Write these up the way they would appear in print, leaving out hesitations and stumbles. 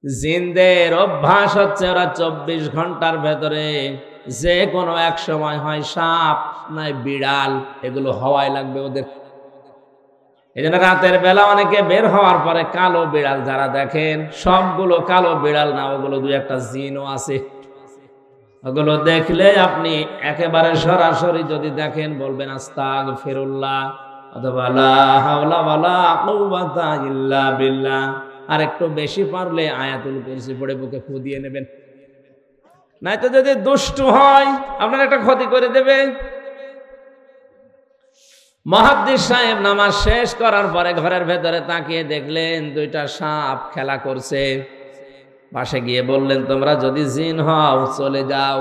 জিনদের অভ্যাস হচ্ছে ওরা 24 ঘন্টার ভেতরে যে কোনো এক সময় হয় সাপ নাই বিড়াল, এগুলো হওয়াই লাগবে ওদের। এই জন্য রাতের বেলা অনেকে বের হওয়ার পরে কালো বিড়াল যারা দেখেন, সবগুলো কালো বিড়াল না, ওগুলো দুই একটা জিনও আছে। ওগুলো দেখলে আপনি একেবারে সরাসরি যদি দেখেন বলবেন আস্তাগফিরুল্লাহ অথবা লা হাওলা ওয়ালা কুওয়াতা ইল্লা বিল্লাহ। আর একটু বেশি পারলে আয়াতুল কুরসি পড়ে বুকে ফু দিয়ে নেবেন, নয়তো যদি দুষ্টু হয় আপনার একটা ক্ষতি করে দেবে। মুহাদ্দিস সাহেব নামাজ শেষ করার পরে ঘরের ভেতরে তাকিয়ে দেখলেন দুইটা সাপ খেলা করছে। পাশে গিয়ে বললেন, তোমরা যদি জিন হও চলে যাও,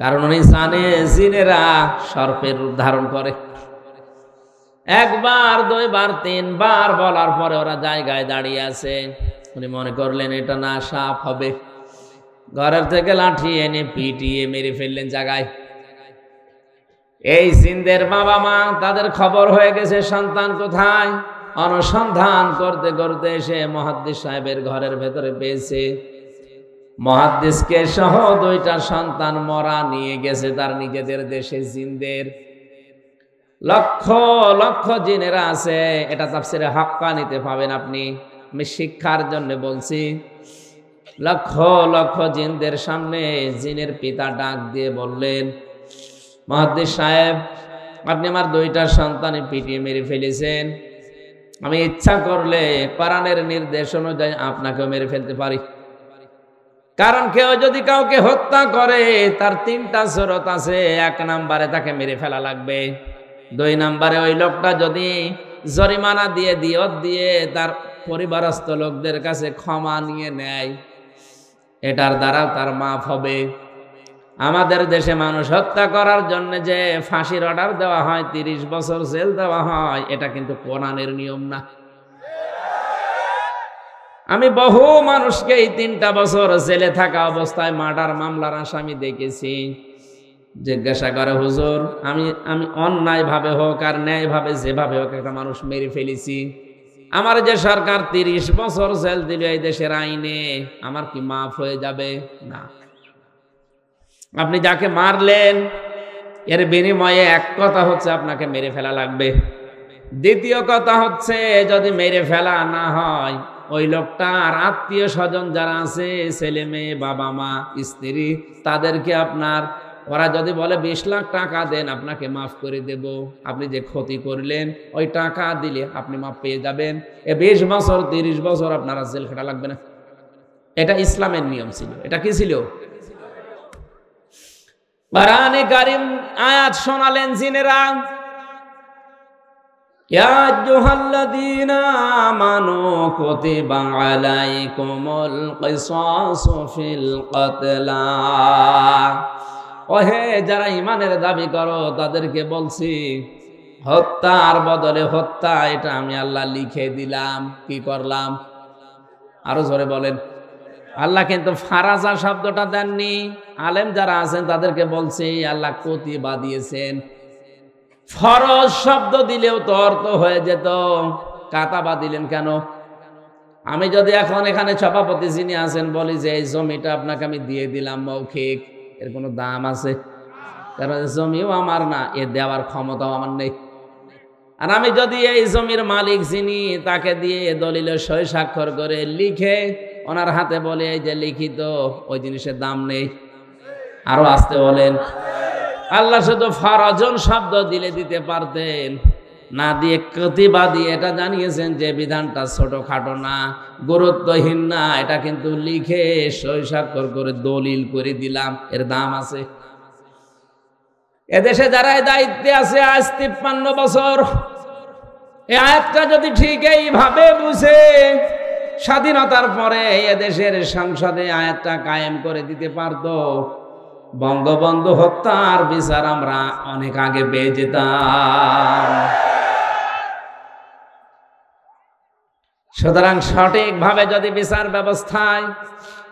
কারণ উনি জানে জিনেরা সর্পের রূপ ধারণ করে। একবার, দুইবার, তিনবার বলার পরে ওরা জায়গায় দাঁড়িয়ে আছে। উনি মনে করলেন এটা না সাপ হবে, ঘরের থেকে লাঠি এনে পিটিয়ে মেরে ফেললেন জায়গায়। এই জিনদের বাবা মা তাদের খবর হয়ে গেছে সন্তান কোথায়, অনুসন্ধান করতে করতে এসে মুহাদ্দিস সাহেবের ঘরের ভেতরে পেয়েছে। মুহাদ্দিসকে সহ দুইটা সন্তান মরা নিয়ে গেছে তার নিজেদের দেশে। জিনদের লক্ষ লক্ষ জিনেরা আছে, এটা তাফসিরে হাক্কানিতে পাবেন আপনি, আমি শিক্ষার জন্য বলছি। লক্ষ লক্ষ জিনদের সামনে জিনের পিতা ডাক দিয়ে বললেন, মুহাদ্দিস সাহেব, আপনি আমার দুইটা সন্তানের পিটিয়ে মেরে ফেলেছেন। আমি ইচ্ছা করলে কোরআনের নির্দেশ অনুযায়ী আপনাকেও মেরে ফেলতে পারি, কারণ কেউ যদি কাউকে হত্যা করে তার তিনটা শরত আছে। 1 নম্বরে তাকে মেরে ফেলা লাগবে, 2 নম্বরে ওই লোকটা যদি জরিমানা দিয়ে দিয়ত দিয়ে তার পরিবারস্থ লোকদের কাছে ক্ষমা নিয়ে নেয়, এটার দ্বারা তার মাফ হবে। আমাদের দেশে মানুষ হত্যা করার জন্য যে ফাঁসির অর্ডার দেওয়া হয়, 30 বছর জেল দেওয়া হয়, এটা কিন্তু কোরআনের নিয়ম না। আমি বহু মানুষকে এই 3টা বছর জেলে থাকা অবস্থায় মার্ডার মামলার আসামি দেখেছি। জিজ্ঞাসা করে, হুজুর, আমি অন্যায় ভাবে হোক আর ন্যায় ভাবে যেভাবে হোক একটা মানুষ মেরে ফেলেছি, আমার যে সরকার 30 বছর জেল দিল এই দেশের আইনে, আমার কি মাফ হয়ে যাবে? না। আপনি যাকে মারলেন এর বিনিময়ে এক কথা হচ্ছে আপনাকে মেরে ফেলা লাগবে, দ্বিতীয় কথা হচ্ছে যদি মেরে ফেলা না হয় ওই লোকটার আত্মীয় স্বজন যারা আছে, ছেলে মেয়ে, বাবা মা, স্ত্রী, তাদেরকে আপনার, ওরা যদি বলে 20 লাখ টাকা দেন আপনাকে মাফ করে দেব, আপনি যে ক্ষতি করলেন ওই টাকা দিলে আপনি মাফ পেয়ে যাবেন। 20 বছর 30 বছর আপনারা জেল খাটা লাগবে না। এটা ইসলামের নিয়ম ছিল। এটা কি ছিল? কোরআনে কারীম আয়াত শোনালেন জিনেরা, ইয়া আইয়ুহাল্লাযীনা আমানু কুতিবা আলাইকুমুল কিসাসু ফিল কতলা। ওহে যারা ঈমানের দাবি করো তাদেরকে বলছি, হত্যার বদলে হত্যা এটা আমি আল্লাহ লিখে দিলাম। কি করলাম? আরো জোরে বলেন। আল্লাহ কিন্তু ফারাজা শব্দটা দেননি। আলেম যারা আছেন তাদেরকে বলছি আল্লাহ কুতিবা দিয়েছেন। ফরজ শব্দ দিলেও তো অর্থ হয়ে যেত, কাতাবা দিলেন কেন? আমি যদি এখন এখানে সভাপতি যিনি আছেন বলি যে এই জমিটা আপনাকে আমি দিয়ে দিলাম মৌখিক, এর কোনো দাম আছে? কারণ জমিও আমার না, এ দেওয়ার ক্ষমতাও আমার নেই। আর আমি যদি এই জমির মালিক যিনি, তাকে দিয়ে দলিলে সই স্বাক্ষর করে লিখে ওনার হাতে বলে এই যে লিখিত, ওই জিনিসের দাম নেই। আরো আসতে বলেন। আল্লাহ শুধু ফরজন শব্দ দিলে দিতে পারতেন, না দিয়ে কুতিবা দিয়ে এটা জানিয়েছেন যে বিধানটা ছোটখাটো না, গুরুত্বহীন না, এটা কিন্তু লিখে সই স্বাক্ষর করে দলিল করে দিলাম, এর দাম আছে। এদেশে যারা দায়িত্বে আছে আজ 53 বছর, এই আয়াতটা যদি ঠিক এইভাবে বুঝে স্বাধীনতার পরে এদেশের সংসদে আয়াতটা কায়েম করে দিতে পারতো, বঙ্গবন্ধু হত্যার বিচার আমরা অনেক আগে পেয়ে যেতাম। সুতরাং সঠিকভাবে যদি বিচার ব্যবস্থায়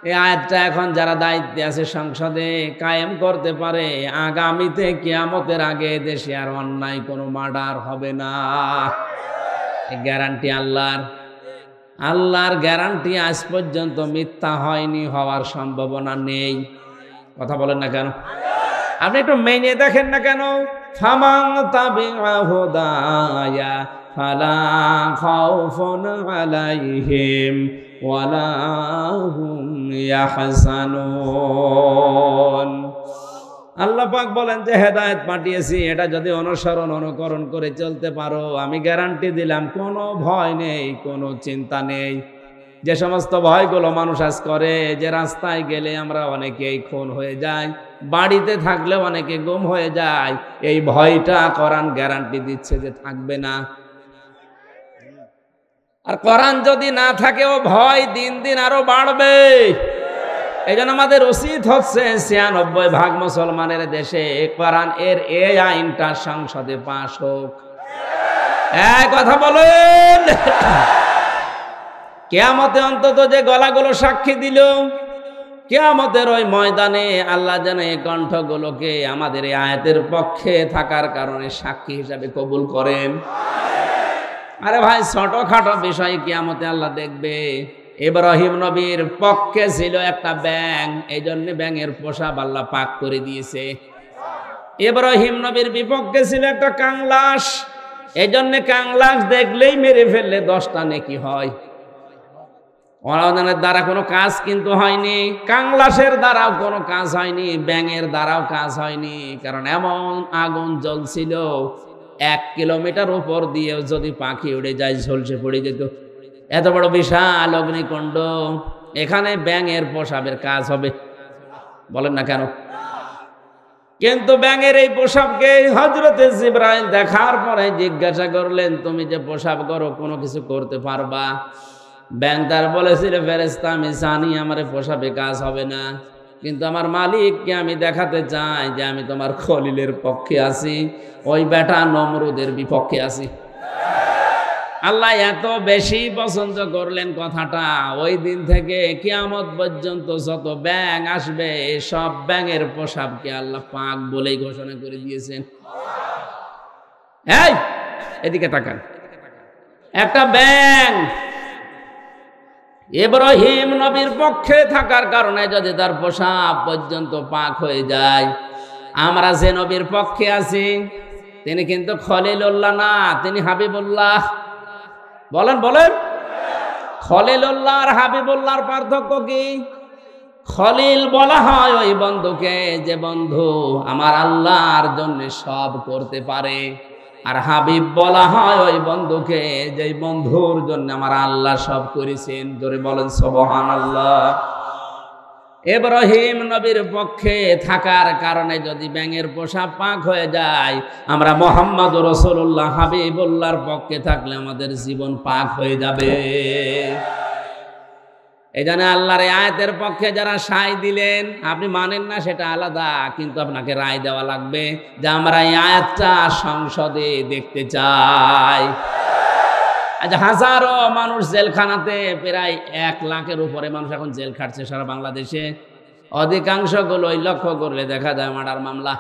এই আয়াতটা এখন যারা দায়িত্বে আছে সংসদে কায়েম করতে পারে, আগামীতে কিয়ামতের আগে দেশে আর অন্যায় কোনো মার্ডার হবে না, গ্যারান্টি আল্লাহর। আল্লাহর গ্যারান্টি আজ পর্যন্ত মিথ্যা হয়নি, হওয়ার সম্ভাবনা নেই। কথা বলেন না কেন? আপনি একটু মেনে দেখেন না কেন? ফামান তাবিআ হুদায়া ফালা খাউফুন আলাইহিম ওয়ালা হুম ইয়াহজানুন। আল্লাহ পাক বলেন যে হেদায়েত পাঠিয়েছি, এটা যদি অনুসরণ অনুকরণ করে চলতে পারো, আমি গ্যারান্টি দিলাম কোনো ভয় নেই, কোনো চিন্তা নেই। যে সমস্ত ভয়গুলো মানুষ আজ করে, যে রাস্তায় গেলে আমরা অনেকেই খুন হয়ে যাই, বাড়িতে থাকলে অনেকে গুম হয়ে যায়, এই ভয়টা কোরআন গ্যারান্টি দিচ্ছে যে থাকবে না। আর কোরআন যদি না থাকে, ও ভয় দিন দিন আরো বাড়বে। এই জন্য আমাদের উচিত হচ্ছে ৯৬% মুসলমানের দেশে কোরআন এর এই আইনটা সংসদে পাস হোক। এক কথা বলেন, কিয়ামতে অন্তত যে গলাগুলো সাক্ষী দিল, কিয়ামতের ওই ময়দানে আল্লাহ যেন এই কণ্ঠগুলোকে আমাদের এই আয়াতের পক্ষে থাকার কারণে সাক্ষী হিসাবে কবুল করেন। আরে ভাই, ছোটখাটো বিষয় কিয়ামতে আল্লাহ দেখবে। ইব্রাহিম নবীর পক্ষে ছিল একটা ব্যাঙ, এই জন্য ব্যাঙের পোশাক আল্লাহ পাক করে দিয়েছে। ইব্রাহিম নবীর বিপক্ষে ছিল একটা কাংলাস, এই জন্য কাংলাস দেখলেই মেরে ফেললে 10টা নেকি হয়। ওনাদের দ্বারা কোনো কাজ কিন্তু হয়নি, কাংলাসের দ্বারাও কোনো কাজ হয়নি, ব্যাঙের দ্বারাও কাজ হয়নি। কারণ এমন আগুন জ্বলছিল, 1 কিলোমিটার উপর দিয়েও যদি পাখি উড়ে যায় ঝলসে পড়ে যেত। এত বড় বিশাল অগ্নিকুণ্ড, এখানে ব্যাঙের পোশাকের কাজ হবে? বলেন না কেন? কিন্তু ব্যাঙের এই পোশাককে হযরতে জিবরাইল দেখার পরে জিজ্ঞাসা করলেন, তুমি যে পোশাক করো কোনো কিছু করতে পারবা? ব্যাঙ তার বলেছিল, ফেরেশতা আমি জানি আমার পোশাকে কাজ হবে না, কিন্তু আমার মালিককে আমি দেখাতে চাই যে আমি তোমার খলিলের পক্ষে আছি, ওই বেটা নমরুদের বিপক্ষে আছি। আল্লাহ এত বেশি পছন্দ করলেন কথাটা, ওই দিন থেকে কিয়ামত পর্যন্ত যত ব্যাঙ আসবে সব ব্যাঙের পোশাককে আল্লাহ পাক বলেই ঘোষণা করে দিয়েছেন। এই এদিকে তাকান, একটা ব্যাঙ ইব্রাহিম নবীর পক্ষে থাকার কারণে যদি তার পোশাক পর্যন্ত পাক হয়ে যায়, আমরা যে নবীর পক্ষে আছি তিনি কিন্তু খলিলুল্লাহ না, তিনি হাবিবুল্লাহ। বলেন বলেন, খলিলুল্লাহ আর হাবিবুল্লাহর পার্থক্য কি? খলিল বলা হয় ওই বন্ধুকে যে বন্ধু আমার আল্লাহর জন্য সব করতে পারে, আর হাবিব বলা হয় ওই বন্ধুকে যে বন্ধুর জন্য আমার আল্লাহ সব করেছেন। জোরে বলেন সুবহানাল্লাহ। ইব্রাহিম নবীর পক্ষে থাকার কারণে যদি ব্যাঙের পোশাক পাক হয়ে যায়, আমরা মুহাম্মদুর রাসূলুল্লাহ হাবিবুল্লাহর পক্ষে থাকলে আমাদের জীবন পাক হয়ে যাবে। এই জন্য আল্লাহর আয়াতের পক্ষে যারা সায় দিলেন, আপনি মানেন না সেটা আলাদা, কিন্তু আপনাকে রায় দেওয়া লাগবে যে আমরা এই আয়াতটা সংসদে দেখতে চাই। আচ্ছা, হাজারো মানুষ জেলখানাতে, প্রায় 1 লাখের উপরে মানুষ এখন জেল খাটছে সারা বাংলাদেশে। অধিকাংশগুলোই লক্ষ্য করলে দেখা যায় মার্ডার মামলা।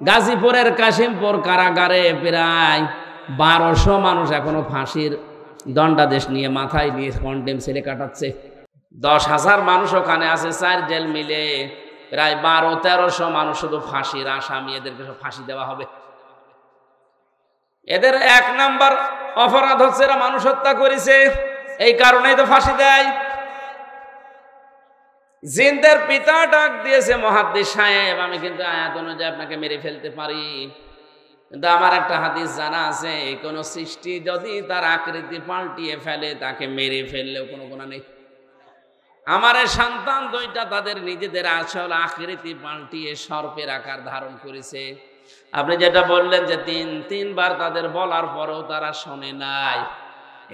গাজীপুরের কাশিমপুর কারাগারে প্রায় 1200 মানুষ এখনো ফাঁসির দণ্ডাদেশ নিয়ে মাথায় নিয়ে কন্টেম সেলে কাটাচ্ছে। 10,000 মানুষ ওখানে আছে, 4 জেল মিলে প্রায় 1200-1300 মানুষ শুধু ফাঁসির আসামি, এদেরকে সব ফাঁসি দেওয়া হবে। এদের 1 নাম্বার অপরাধ হচ্ছে এরা মানুষ হত্যা করেছে, এই কারণেই তো ফাঁসি দেয়। জিনদের পিতা ডাক দিয়েছে, মুহাদ্দিস সাহেব আমি কিন্তু আয়াত অনুযায়ী আপনাকে মেরে ফেলতে পারি, কিন্তু আমার একটা হাদিস জানা আছে, কোন সৃষ্টি যদি তার আকৃতি পাল্টিয়ে ফেলে তাকে মেরে ফেললেও কোনো গুনাহ নেই। আমার সন্তান 2টা তাদের নিজেদের আসল আকৃতি পাল্টিয়ে সর্পের আকার ধারণ করেছে। আপনি যেটা বললেন যে 3বার তাদের বলার পরেও তারা শোনে নাই,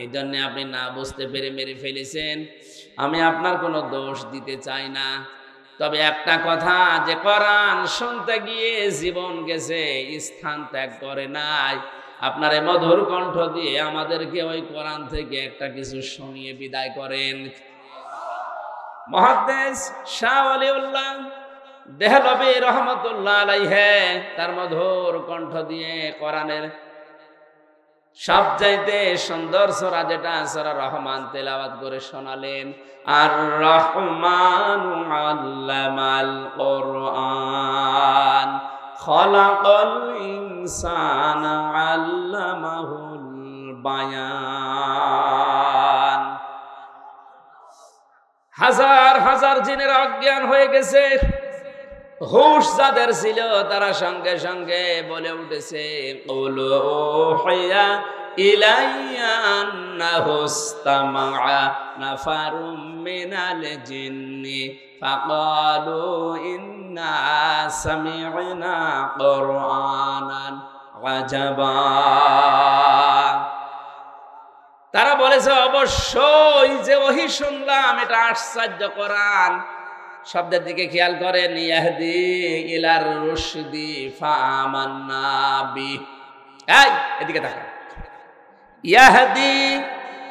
এই জন্য আপনি না বুঝতে পেরে মেরে ফেলেছেন। আমি আপনার কোনো দোষ দিতে চাই না, তবে একটা কথা, যে কোরআন শুনতে গিয়ে জীবন গেছে, স্থান ত্যাগ করে নাই, আপনার এই মধুর কণ্ঠ দিয়ে আমাদেরকে ওই কোরআন থেকে একটা কিছু শুনিয়ে বিদায় করেন। মুহাদ্দিস শাহ ওয়ালিউল্লাহ দেহলভী রহমতুল্লাহ আলাইহি তার মধুর কণ্ঠ দিয়ে কোরআনের সবচাইতে সুন্দর সূরা যেটা সূরা রহমান তেলাওয়াত করে শোনালেন, আর রহমানু আল্লামাল কুরআন খলাকাল ইনসানা আল্লামাহুল বায়ান। হাজার হাজার জিনের অজ্ঞান হয়ে গেছে, হুশ যাদের ছিল তারা সঙ্গে সঙ্গে বলে উঠেছে, উলুহিয়া ইলাইয়া আন্নাহু ইসতামাআ নাফারুম মিনাল জিন্নি ফাকালু ইন্না সামি'না কুরআনান আজাবা। তারা বলেছে অবশ্যই যে ওহী শুনলাম এটা আশ্চর্য কোরআন। শব্দের দিকে খেয়াল করেন, ইয়াহদি ইলার রুশদি ফাআমান্না বি। এই এদিকে তাকান, ইয়াহদি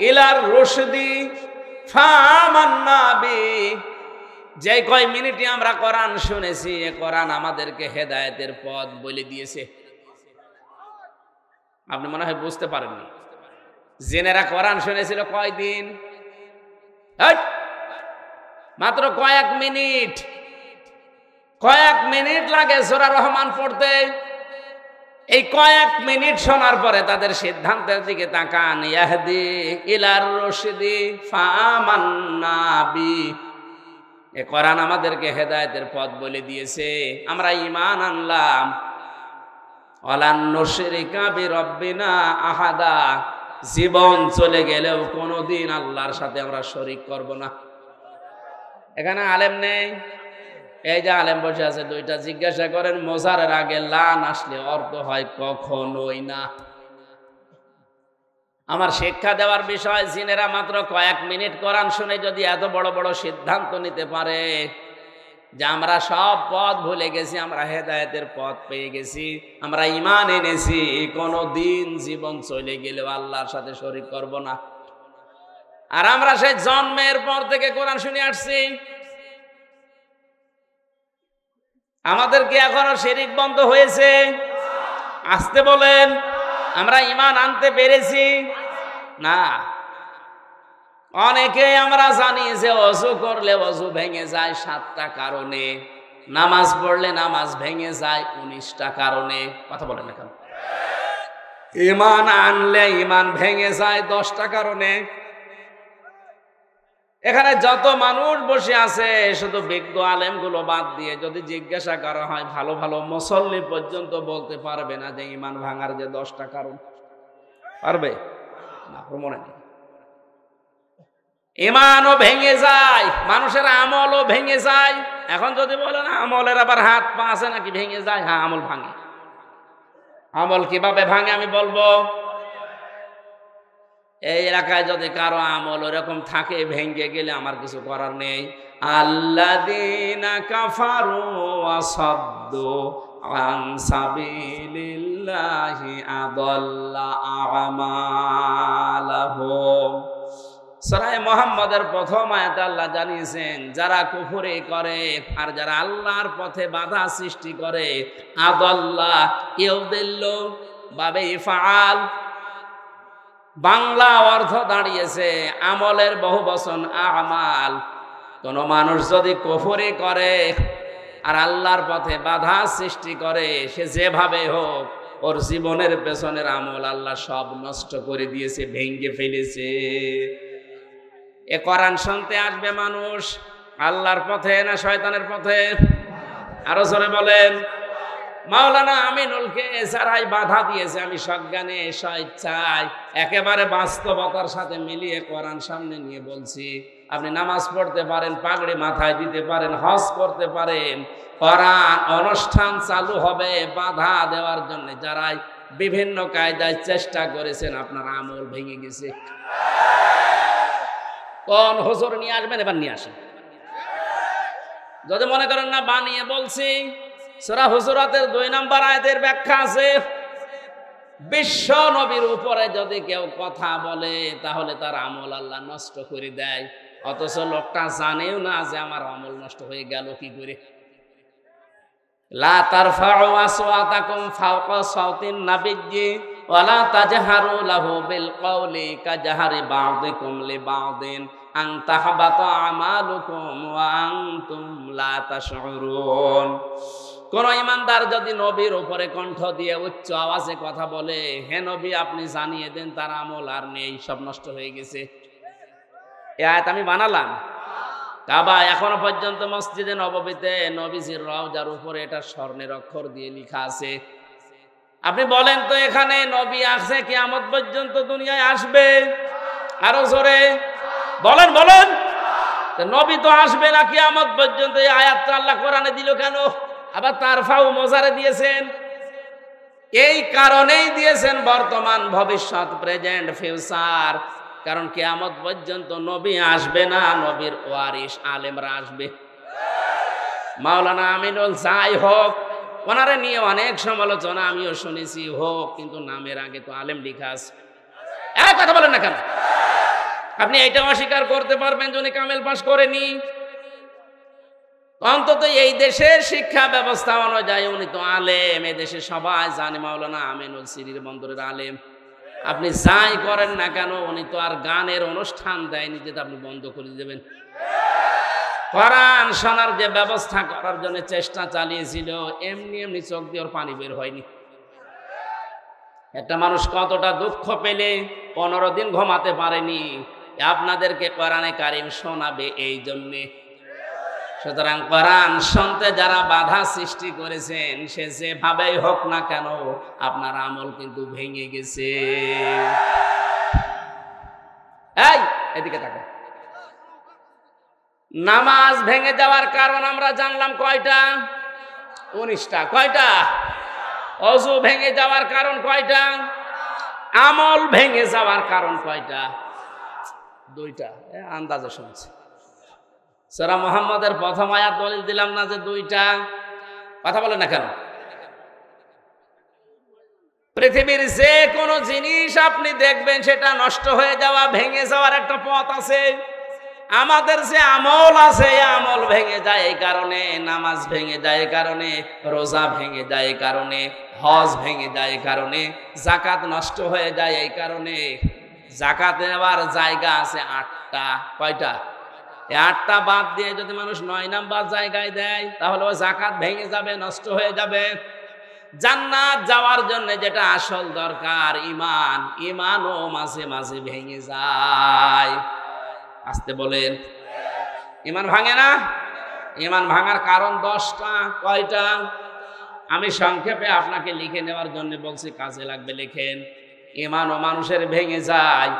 ইলার রুশদি ফাআমান্না বি। যে কয় মিনিটে আমরা কোরআন শুনেছি, এ কোরআন আমাদেরকে হেদায়েতের পথ বলে দিয়েছে। আপনি মনে হয় বুঝতে পারেননি, জিনেরা কোরআন শুনেছিল কয়দিন? মাত্র কয়েক মিনিট। কয়েক মিনিট লাগে সূরা রহমান পড়তে। এই কয়েক মিনিট শোনার পরে তাদের সিদ্ধান্তের দিকে তাকান, ইয়াহদি ইলার রুশদি ফাআমান্না বি। এই কোরআন আমাদেরকে হেদায়েতের পথ বলে দিয়েছে, আমরা ঈমান আনলাম। ওয়ালান নুশরিকা বিরাব্বিনা আহাদা। জীবন চলে গেলেও কোনোদিন আল্লাহর সাথে আমরা শরীক করব না। এখানে আলেম নেই, এই যে আলেম বসে আছে দুইটা, জিজ্ঞাসা করেন মোজারের আগে লান আসলে অর্থ হয় কখনোই না। আমার শিক্ষা দেওয়ার বিষয়, জিনেরা মাত্র কয়েক মিনিট কোরআন শুনে যদি এত বড় বড় সিদ্ধান্ত নিতে পারে যে আমরা সব পথ ভুলে গেছি, আমরা হেদায়েতের পথ পেয়ে গেছি, আমরা ঈমান এনেছি, কোনো দিন জীবন চলে গেলেও আল্লাহর সাথে শরীক করব না। আর আমরা সেই জন্মের পর থেকে কোরআন শুনে আসছি, আমাদের কি এখনো শিরিক বন্ধ হয়েছে? আসতে বলেন, আমরা ঈমান আনতে পেরেছি না। অনেকে আমরা জানি যে ওযু করলে ওযু ভেঙে যায় 7টা কারণে, নামাজ পড়লে নামাজ ভেঙে যায় 19টা কারণে। কথা বলেন না কেন? ঈমান আনলে ঈমান ভেঙে যায় 10টা কারণে। এখানে যত মানুষ বসে আছে শুধু বিজ্ঞ আলেমগুলো বাদ দিয়ে যদি জিজ্ঞাসা করা হয়, ভালো ভালো মুসল্লি পর্যন্ত বলতে পারবে না যে ঈমান ভাঙার যে 10টা কারণ। পারবে না? মনে নেই। ঈমানও ভেঙে যায়, মানুষের আমলও ভেঙে যায়। এখন যদি বলেন আমলের আবার হাত পা আছে নাকি ভেঙে যায়? হ্যাঁ, আমল ভাঙে। আমল কিভাবে ভাঙে আমি বলবো। এই এলাকায় যদি কারো আমল ওরকম থাকে, ভেঙে গেলে আমার কিছু করার নেই। আল্লাযীনা কাফারু ওয়া সাদ্দু আন সাবিলিল্লাহি আদাল্লা আমালাহুম। সূরা মুহাম্মাদের প্রথম আয়াতে আল্লাহ জানিয়েছেন, যারা কুফরি করে আর যারা আল্লাহর পথে বাধা সৃষ্টি করে, আদাল্লা ইউদিল্লু বাবে ইফআল, বাংলা অর্থ দাঁড়িয়েছে আমলের বহুবচন আমাল। কোন মানুষ যদি কুফরি করে আর আল্লাহর পথে বাধা সৃষ্টি করে, সে যেভাবে হোক ওর জীবনের পেছনের আমল আল্লাহ সব নষ্ট করে দিয়েছে, ভেঙে ফেলেছে। এ কোরআন শুনতে আসবে মানুষ আল্লাহর পথে না শয়তানের পথে? আরো জোরে বলেন। মাওলানা আমিনুলকে যারাই বাধা দিয়েছে, আমি সজ্ঞানে স্বেচ্ছায় একেবারে বাস্তবতার সাথে মিলিয়ে কোরআন সামনে নিয়ে বলছি, আপনি নামাজ পড়তে পারেন, পাগড়ি মাথায় দিতে পারেন, হজ করতে পারেন, কোরআন অনুষ্ঠান চালু হবে বাধা দেওয়ার জন্য যারাই বিভিন্ন কায়দায় চেষ্টা করেছেন, আপনার আমল ভেঙে গেছে। কোন হুজুর নিয়ে আসবেন? এবার নিয়ে আসেন। যদি মনে করেন না বানিয়ে বলছি, সূরা হুজুরাতের 2 নম্বর আয়াতের ব্যাখ্যা আছে, বিশ্ব নবীর উপরে যদি কেউ কথা বলে তাহলে তার আমল আল্লাহ নষ্ট করে দেয়, অথচ লোকটা জানেও না যে আমার আমল নষ্ট হয়ে গেল কি করে। লা তারফাউ আসওয়াতাকুম ফাওকা সাওতিন নাবিয়্যি ওয়ালা তাজহারু লাহু বিল কওলি কাজহারি বা'দিকুম লিবা'দিন আন তাহবাতা আমালুকুম ওয়া আনতুম লা তাশউরুন। কোন ইমানদার যদি নবীর উপরে কণ্ঠ দিয়ে উচ্চ আওয়াজে কথা বলে, হে নবী আপনি জানিয়ে দেন তার আমল আর নেই, সব নষ্ট হয়ে গেছে। এই আয়াত আমি বানালাম। কাবা এখনো পর্যন্ত মসজিদে নববীতে নবীজির রওজার উপরে এটা স্বর্ণের অক্ষর দিয়ে লেখা আছে। আপনি বলেন তো এখানে নবী আসছে কিয়ামত পর্যন্ত দুনিয়ায় আসবে? আরো জোরে বলেন বলেন। তো নবী তো আসবে না কিয়ামত পর্যন্ত, এই আয়াতটা আল্লাহ কোরআনে দিল কেন? আবার তারফাউ মোজারে দিয়েছেন, এই কারণেই দিয়েছেন বর্তমান, ভবিষ্যৎ, প্রেজেন্ট, ফিউচার। কারণ কিয়ামত পর্যন্ত নবী আসবে না, নবীর ওয়ারিস আলেমরা আসবে। মাওলানা আমিনুল যাই হোক, ওনারে নিয়ে অনেক সমালোচনা আমিও শুনেছি হোক, কিন্তু নামের আগে তো আলেম লেখা আছে। এক কথা বলেন না কেন? আপনি এইটা অস্বীকার করতে পারবেন যে উনি কামেল পাস করেনি? অন্তত এই দেশের শিক্ষা ব্যবস্থা অনুযায়ী উনি তো আলেম, এই দেশে সবাই জানে মাওলানা আমিনুল সিরির বন্দরের আলেম। আপনি যাই করেন না কেন, উনি তো আর গানের অনুষ্ঠান দেয়নি যে আপনি বন্ধ করে দেবেন। কোরআন শোনার যে ব্যবস্থা করার জন্য চেষ্টা চালিয়েছিল, এমনি এমনি চোখ দিয়ে ওর পানি বের হয়নি। একটা মানুষ কতটা দুঃখ পেলে 15 দিন ঘুমাতে পারেনি, আপনাদেরকে কোরআনে কারিম শোনাবে এই জন্যে। সুতরাং কোরআন শুনতে যারা বাধা সৃষ্টি করেছেন, সে যেভাবেই হোক না কেন আপনার আমল কিন্তু ভেঙে গেছে। এই এদিকে তাকাও। নামাজ ভেঙে যাওয়ার কারণ আমরা জানলাম কয়টা? 19টা। কয়টা? ওযু ভেঙে যাওয়ার কারণ কয়টা? আমল ভেঙে যাওয়ার কারণ কয়টা? 2টা। আন্দাজে শুনছি। সূরা মুহাম্মদের প্রথম আয়াত দলিল দিলাম না যে 2টা? কথা বলেন না কেন? পৃথিবীর যে কোনো জিনিস আপনি দেখবেন সেটা নষ্ট হয়ে যাওয়া, ভেঙে যাওয়ার একটা পথ আছে। আমাদের যে আমল আছে, এই আমল ভেঙে যায় এই কারণে, নামাজ ভেঙে যায় এই কারণে, রোজা ভেঙে যায় এই কারণে, হজ ভেঙে যায় এই কারণে, যাকাত নষ্ট হয়ে যায় এই কারণে। যাকাত নেওয়ার জায়গা আছে 8টা। কয়টা? এই 8টা বাদ দিয়ে যদি মানুষ 9 নাম্বার জায়গায় দেয়, তাহলে ওই যাকাত ভেঙে যাবে, নষ্ট হয়ে যাবে। জান্নাত যাওয়ার জন্য যেটা আসল দরকার, ঈমান, ঈমানও মাঝে মাঝে ভেঙে যায়। আসতে বলেন। ঈমান ভাঙে না? ঈমান ভাঙার কারণ 10টা। কয়টা? আমি সংক্ষেপে আপনাকে লিখে নেওয়ার জন্য বলছি, কাজে লাগবে লিখেন। ঈমানও মানুষের ভেঙে যায়।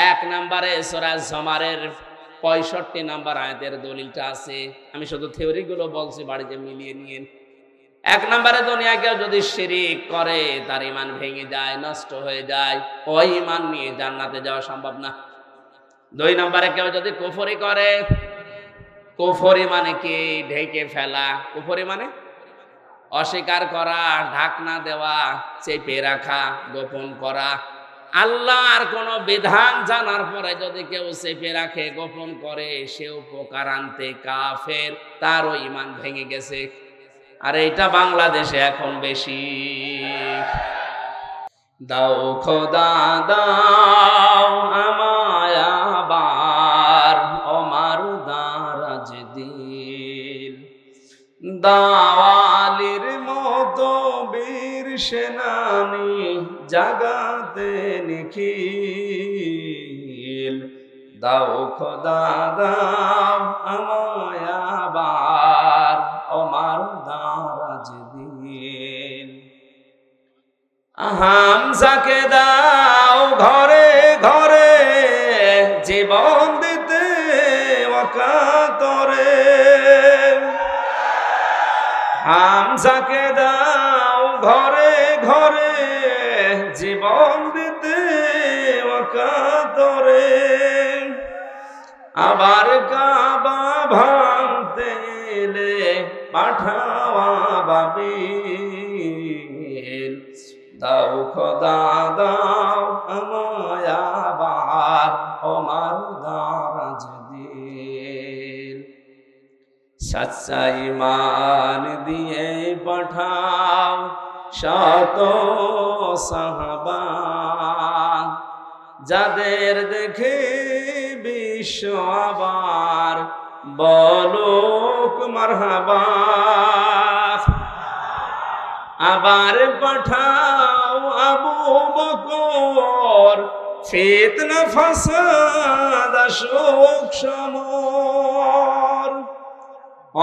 1 নম্বরে সূরা জুমারের 65 নম্বর আয়াতের দলিলটা আছে। আমি শুধু থিওরিগুলো বলছি, বাড়িতে মিলিয়ে নিন। 1 নম্বরে দুনিয়া কেউ যদি শিরিক করে, তার ঈমান ভেঙে যায়, নষ্ট হয়ে যায়। ওই ঈমান নিয়ে জান্নাতে যাওয়া সম্ভব না। 2 নম্বরে কেউ যদি কুফরি করে, কুফরি মানে কি? ঢেকে ফেলা। কুফরি মানে অস্বীকার করা, ঢাকনা দেওয়া, চেপে রাখা, গোপন করা। আল্লাহর কোন বিধান জানার পরে যদি কেউ চেপে রাখে, গোপন করে, সে উপকার আনতে কাফের, তারও ঈমান ভেঙে গেছে। আর এটা বাংলাদেশে এখন বেশি। দাও খোদা দাও আমায় আবার ওমার দারাজ দিল, দাওয়ালির মতো বীর সেনানি জাগাতে নিখিল। দাও খোদা দাও আমায় আবার ওমার দারাজ দিল। হামজাকে দাও ঘরে ঘরে জীবন দিতে ওয়াকাতরে। হামজাকে দাও ঘরে ঘরে জীবন দিতে ওয়াকাতরে। আবার কাবা ভাঙতে এলে পাঠাওয়া বাবিল। দাও খোদা দাও আমায় আবার ওমার দারাজ দিল। সচ্চা ঈমান দিয়ে পাঠাও শত সাহাবা, যাদের দেখে বিশ্ব আবার বলুক মারহাবা। আবার পাঠাও আবু বকর, ফিতনা ফাসাদ শোক সমর।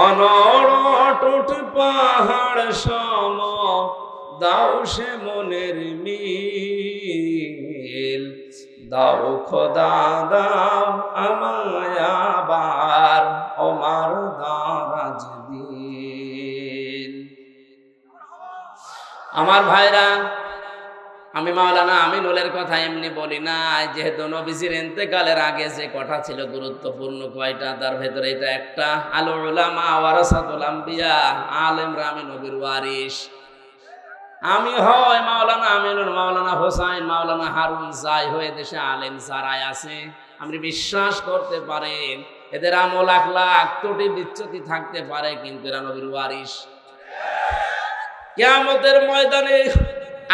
অনড় পাহাড় সম দাও সে মনের মিল। দাও খোদা দাও আমায় আবার ওমার দারাজ দিন। আমার ভাইরা, আমি মাওলানা আমিনুলের কথা এমনি বলি না, যেহেতু নবীজির ইন্তেকালের আগে যে কথা ছিল গুরুত্বপূর্ণ কয়টা, তার ভেতরে এটা একটা। আল উলামা ওয়ারাসাতুল আম্বিয়া, আলেমরা আমি নবীর ওয়ারিস। আমি হয় মাওলানা আমিনুল, মাওলানা হোসাইন, মাওলানা হারুন যাই হয়ে দেশে আলেম যারাই আছে, আপনি বিশ্বাস করতে পারেন এদের আমল আখলাক ত্রুটি বিচ্যুতি থাকতে পারে, কিন্তু এরা নবীর ওয়ারিস। কিয়ামতের ময়দানে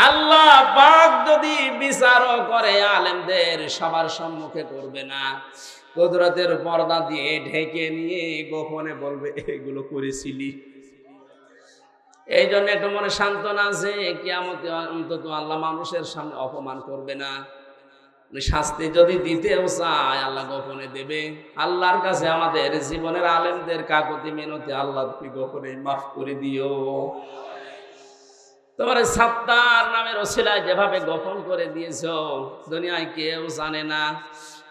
আল্লাহ পাক যদি বিচারও করে, আলেমদের সবার সম্মুখে করবে না, কুদরতের পর্দা দিয়ে ঢেকে নিয়ে গোপনে বলবে এগুলো করেছিলি। এই জন্য একটা মনে সান্ত্বনা আছে, কিয়ামতে অন্তত আল্লাহ মানুষের সামনে অপমান করবে না। শাস্তি যদি দিতেও চায় আল্লাহ গোপনে দেবে। আল্লাহর কাছে আমাদের জীবনের আলেমদের কাকুতি মিনতি, আল্লাহ তুমি গোপনে মাফ করে দিও। তোমার সাত্তার নামের ওসিলায় যেভাবে গোপন করে দিয়েছো, দুনিয়ায় কেউ জানে না।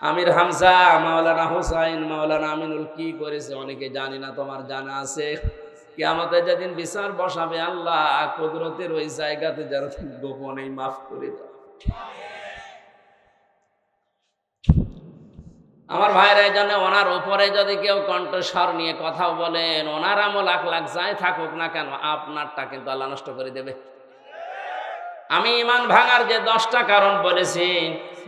আমির হামজা, মাওলানা হোসাইন, মাওলানা আমিনুল কি করেছে অনেকে জানি না, তোমার জানা আছে। কিয়ামতে যেদিন বিচার বসাবে, আল্লাহ কুদরতের ওই জায়গাতে যারা গোপনেই মাফ করে দাও। আমার ভাইরা, এই জন্য ওনার উপরে যদি কেউ কণ্ঠস্বর নিয়ে কথাও বলেন, ওনার আমল আখলাক যাই থাকুক না কেন, আপনারটা কিন্তু আল্লাহ নষ্ট করে দেবে। আমি ঈমান ভাঙার যে 10টা কারণ বলেছি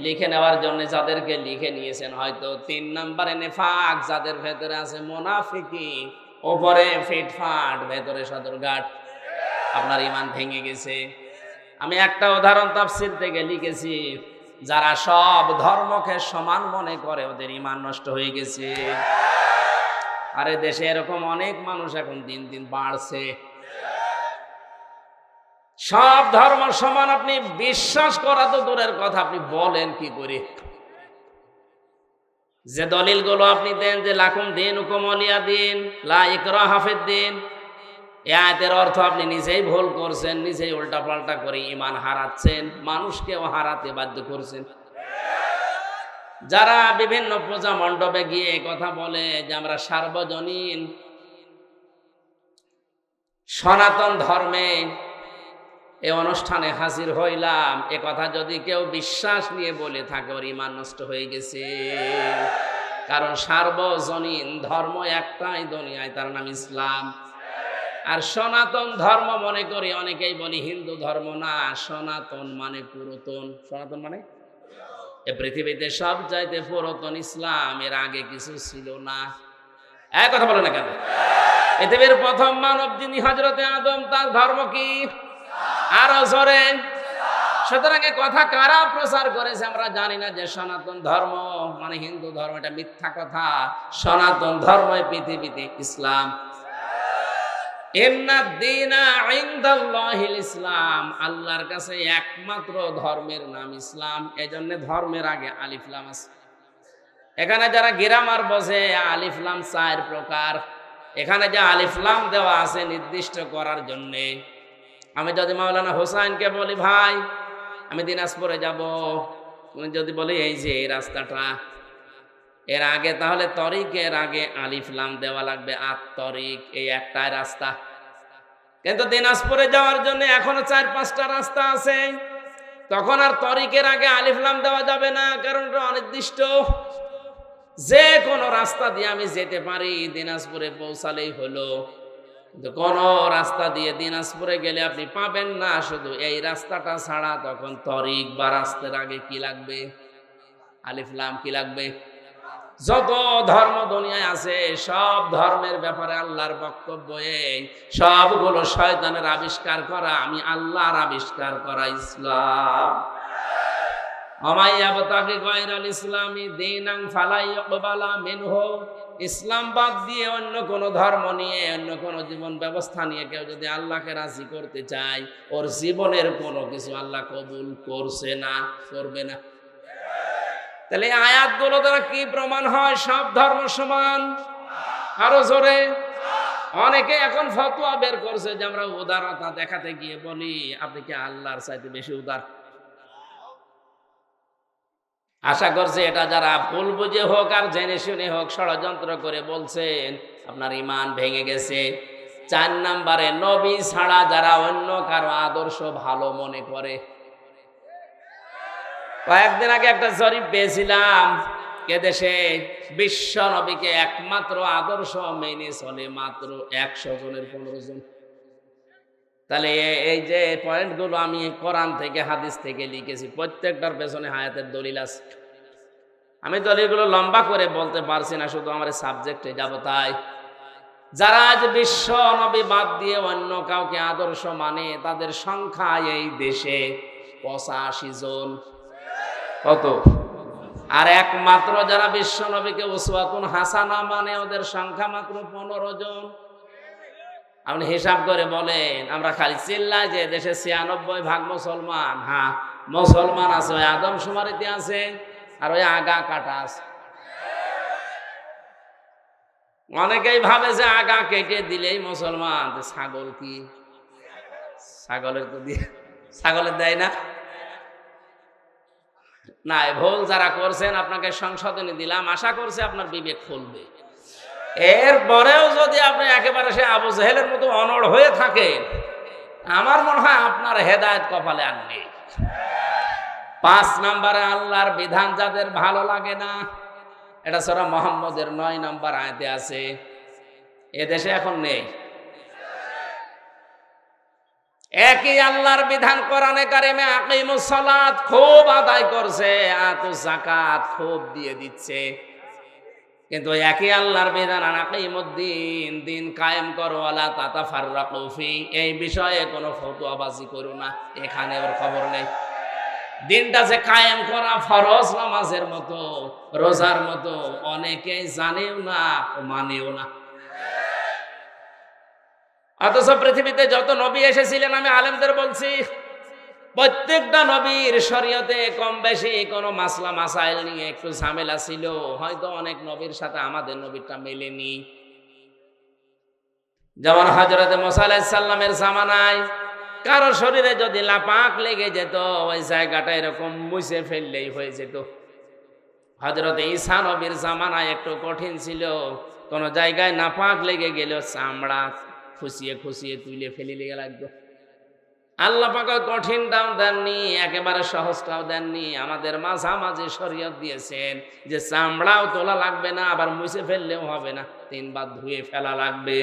লিখে নেওয়ার জন্য, যাদেরকে লিখে নিয়েছেন হয়তো 3 নম্বরে নেফাক, যাদের ভেতরে আছে মুনাফিকি, উপরে ফিটফাট, ভেতরে সদরঘাট, আপনার ঈমান ভেঙে গেছে। আমি একটা উদাহরণ তাফসীর থেকে লিখেছি, যারা সব ধর্মকে সমান মনে করে ওদের ঈমান নষ্ট হয়ে গেছে। আরে দেশে এরকম অনেক মানুষ এখন দিন দিন বাড়ছে। সব ধর্ম সমান আপনি বিশ্বাস করা তো দূরের কথা, আপনি বলেন কি করে? যে দলিলগুলো আপনি দেন যে লাকুম দীনুকুম ওয়ালিয়া দিন, লা ইকরাহা ফিদ্দিন, এই আয়াতের অর্থ আপনি নিজেই ভুল করছেন, নিজেই উল্টাপাল্টা করে ঈমান হারাচ্ছেন, মানুষকেও হারাতে বাধ্য করছেন। যারা বিভিন্ন পূজা মণ্ডপে গিয়ে কথা বলে যে আমরা সার্বজনীন সনাতন ধর্মে এই অনুষ্ঠানে হাজির হইলাম, এ কথা যদি কেউ বিশ্বাস নিয়ে বলে থাকে, ওর ঈমান নষ্ট হয়ে গেছে। কারণ সার্বজনীন ধর্ম একটাই দুনিয়ায়, তার নাম ইসলাম। আর সনাতন ধর্ম মনে করি অনেকেই বলি হিন্দু ধর্ম না, সনাতন মানে পুরাতন। সনাতন মানে এ পৃথিবীতে সব চাইতে পুরাতন ইসলাম, এর আগে কিছু ছিল না। এক কথা বলে না কেন? পৃথিবীর প্রথম মানব যিনি হযরতে আদম, তার ধর্ম কি? আরো জোরে। সুতরাং এ কথা কারা প্রচার করেছে আমরা জানি না, যে সনাতন ধর্ম মানে হিন্দু ধর্ম, এটা মিথ্যা কথা। সনাতন ধর্মই পৃথিবীতে ইসলাম। ইসলাম, আল্লাহর কাছে একমাত্র ধর্মের নাম ইসলাম। এই জন্য ধর্মের আগে আলিফ লাম আছে। এখানে যারা গ্রামার বোঝে, আলিফ লাম 4 প্রকার। এখানে যে আলিফ লাম দেওয়া আছে নির্দিষ্ট করার জন্য। আমি যদি মাওলানা হোসাইনকে বলি ভাই আমি দিনাজপুরে যাব, উনি যদি বলি এই যে এই রাস্তাটা, এর আগে তাহলে তরিকের আগে আলিফ লাম দেওয়া লাগবে। আর তরিক এই একটাই রাস্তা, কিন্তু দিনাজপুরে যাওয়ার জন্য এখনো 4-5টা রাস্তা আছে। তখন আর তরিকের আগে আলিফ লাম দেওয়া যাবে না, কারণ এটা অনির্দিষ্ট। যে কোনো রাস্তা দিয়ে আমি যেতে পারি, দিনাজপুরে পৌঁছালেই হলো। কিন্তু কোন রাস্তা দিয়ে দিনাজপুরে গেলে আপনি পাবেন না শুধু এই রাস্তাটা ছাড়া। তখন তরিক বা রাস্তার আগে কি লাগবে? আলিফ লাম। কি লাগবে? যত ধর্ম দুনিয়ায় আছে সব ধর্মের ব্যাপারে আল্লাহর বক্তব্য এই, সবগুলো শয়তানের আবিষ্কার করা, আমি আল্লাহর আবিষ্কার করা ইসলাম। আমাইয়াবতাগি গায়রাল ইসলামি দীনান ফালা ইউকবালা মিনহু, ইসলাম বাদ দিয়ে অন্য কোন ধর্ম নিয়ে, অন্য কোন জীবন ব্যবস্থা নিয়ে কেউ যদি আল্লাহকে রাজি করতে চায়, ওর জীবনের কোনো কিছু আল্লাহ কবুল করছে না, করবে না। তাহলে আয়াতগুলো দ্বারা কি প্রমাণ হয়? সব ধর্ম সমান। আরো জোরে। অনেকে এখন ফতোয়া বের করছে যে আমরা উদারতা দেখাতে গিয়ে বলি আপনি কি আল্লাহর চাইতে বেশি উদার। আশা করছি এটা যারা ভুল বুঝে হোক আর জেনে শুনে হোক ষড়যন্ত্র করে বলছেন, আপনার ঈমান ভেঙে গেছে। 4 নম্বরে, নবী ছাড়া যারা অন্য কারো আদর্শ ভালো মনে করে। কয়েকদিন আগে একটা জরিপ পেয়েছিলাম, এদেশে বিশ্ব নবীকে একমাত্র আদর্শ মেনে চলে মাত্র 100 জনের 15 জন। তাহলে এই যে পয়েন্টগুলো আমি কোরআন থেকে হাদিস থেকে লিখেছি, প্রত্যেকটার পেছনে হায়াতের দলিল আছে। আমি দলিলগুলো লম্বা করে বলতে পারছি না, শুধু আমার সাবজেক্টে যাব। তাই যারা আজ বিশ্ব নবী বাদ দিয়ে অন্য কাউকে আদর্শ মানে, তাদের সংখ্যা এই দেশে 85 জন। কত? আর একমাত্র যারা বিশ্ব নবীকে উসওয়াতুন হাসানা মানে, ওদের সংখ্যা মাত্র 15 জন। আপনি হিসাব করে বলেন, আমরা খালি চিল্লাই যে দেশে 96% মুসলমান। হ্যাঁ, মুসলমান আছে, ওই আদমশুমারিতে আছে, আর ওই আগা কাটা আছে। অনেকেই ভাবে যে আগা কেটে দিলেই মুসলমান। ছাগল কি? ছাগলের তো দিয়ে, ছাগলের দেয় না। না, ভুল যারা করছেন আপনাকে সংশোধনী দিলাম, আশা করছি আপনার বিবেক খুলবে। এরপরেও যদি আপনি একেবারে সে আবু জেহেলের মতো অনড় হয়ে থাকেন, আমার মনে হয় আপনার হেদায়েত কপালে আর নেই। 5 নম্বরে, আল্লাহর বিধান যাদের ভালো লাগে না, এটা সূরা মুহাম্মদের 9 নম্বর আয়াতে আছে। এদেশে এখন নেই। একই আল্লাহর বিধান কোরআনে কারিমে আকিমুস সালাত খুব আদায় করছে, আতুজ যাকাত খুব দিয়ে দিচ্ছে, কিন্তু একই আল্লাহর বিধান আকিমুদ্দিন, দিন কায়েম করো, ওয়ালা তাতাফাররাকু ফি, এই বিষয়ে কোনো ফতোয়াবাজি করো না। এখানে ওর খবর নেই। দিনটা যে কায়েম করা ফরজ, নামাজের মতো, রোজার মতো, অনেকেই জানেও না, মানেও না। অথচ পৃথিবীতে যত নবী এসেছিলেন, আমি আলেমদের বলছি, প্রত্যেকটা নবীর শরীয়তে কম বেশি কোনো মাসলা মাসাইল নিয়ে একটু ঝামেলা ছিল। হয়তো অনেক নবীর সাথে আমাদের নবীরটা মেলেনি। যেমন হযরতে মুসা আলাইহিস সালামের জামানায় কারো শরীরে যদি লাপাক লেগে যেত, ওই জায়গাটা এরকম মুছে ফেললেই হয়ে যেত। হযরতে ঈসা নবীর জামানায় একটু কঠিন ছিল, কোন জায়গায় নাপাক লেগে গেল চামড়া খুশিয়ে খুশিয়ে তুলে ফেলে লেগে লাগতো। আল্লাহ পাক কঠিনটাও দেননি, একেবারে সহজটাও দেননি, আমাদের মাঝামাঝি শরীয়ত দিয়েছেন যে চামড়াও তোলা লাগবে না, আবার মুছে ফেললেও হবে না, 3 বার ধুয়ে ফেলা লাগবে।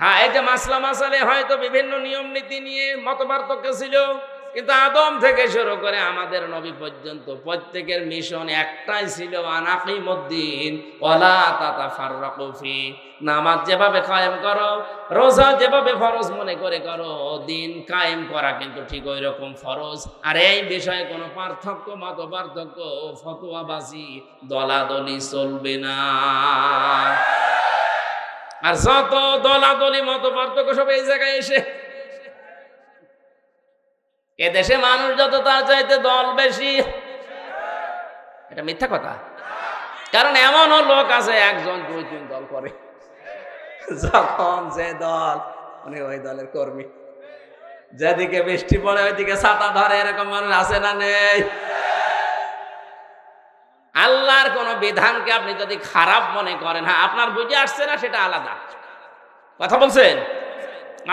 হ্যাঁ, এই যে মাসলা মাসালে হয়তো বিভিন্ন নিয়ম নীতি নিয়ে মতপার্থক্য ছিল, কিন্তু আদম থেকে শুরু করে আমাদের নবী পর্যন্ত প্রত্যেকের মিশন একটাই ছিল, আনাকিমুদ্দিন ওয়ালা তাতাফাররাকু ফি। নামাজ যেভাবে কায়েম করো, রোজা যেভাবে ফরজ মনে করে করো, দিন কায়েম করা কিন্তু ঠিক ওই রকম ফরজ। আর এই বিষয়ে কোনো পার্থক্য, মত পার্থক্য, ফতোয়াবাজি, দলাদলি চলবে না। আর যত দলাদলি, মত পার্থক্য সব এই জায়গায় এসে, এদেশে মানুষ যত তার চাইতে দল বেশি। এটা মিথ্যা কথা। কারণ এমনও লোক আছে 1 জন 2 3 দল করে, যখন যে দল উনি ওই দলের কর্মী, যেদিকে বৃষ্টি পড়ে ওইদিকে ছাতা ধরে, এরকম মানুষ আছে না নেই? আল্লাহর কোন বিধানকে আপনি যদি খারাপ মনে করেন, হ্যাঁ আপনার বুঝে আসছে না, সেটা আলাদা কথা বলছেন।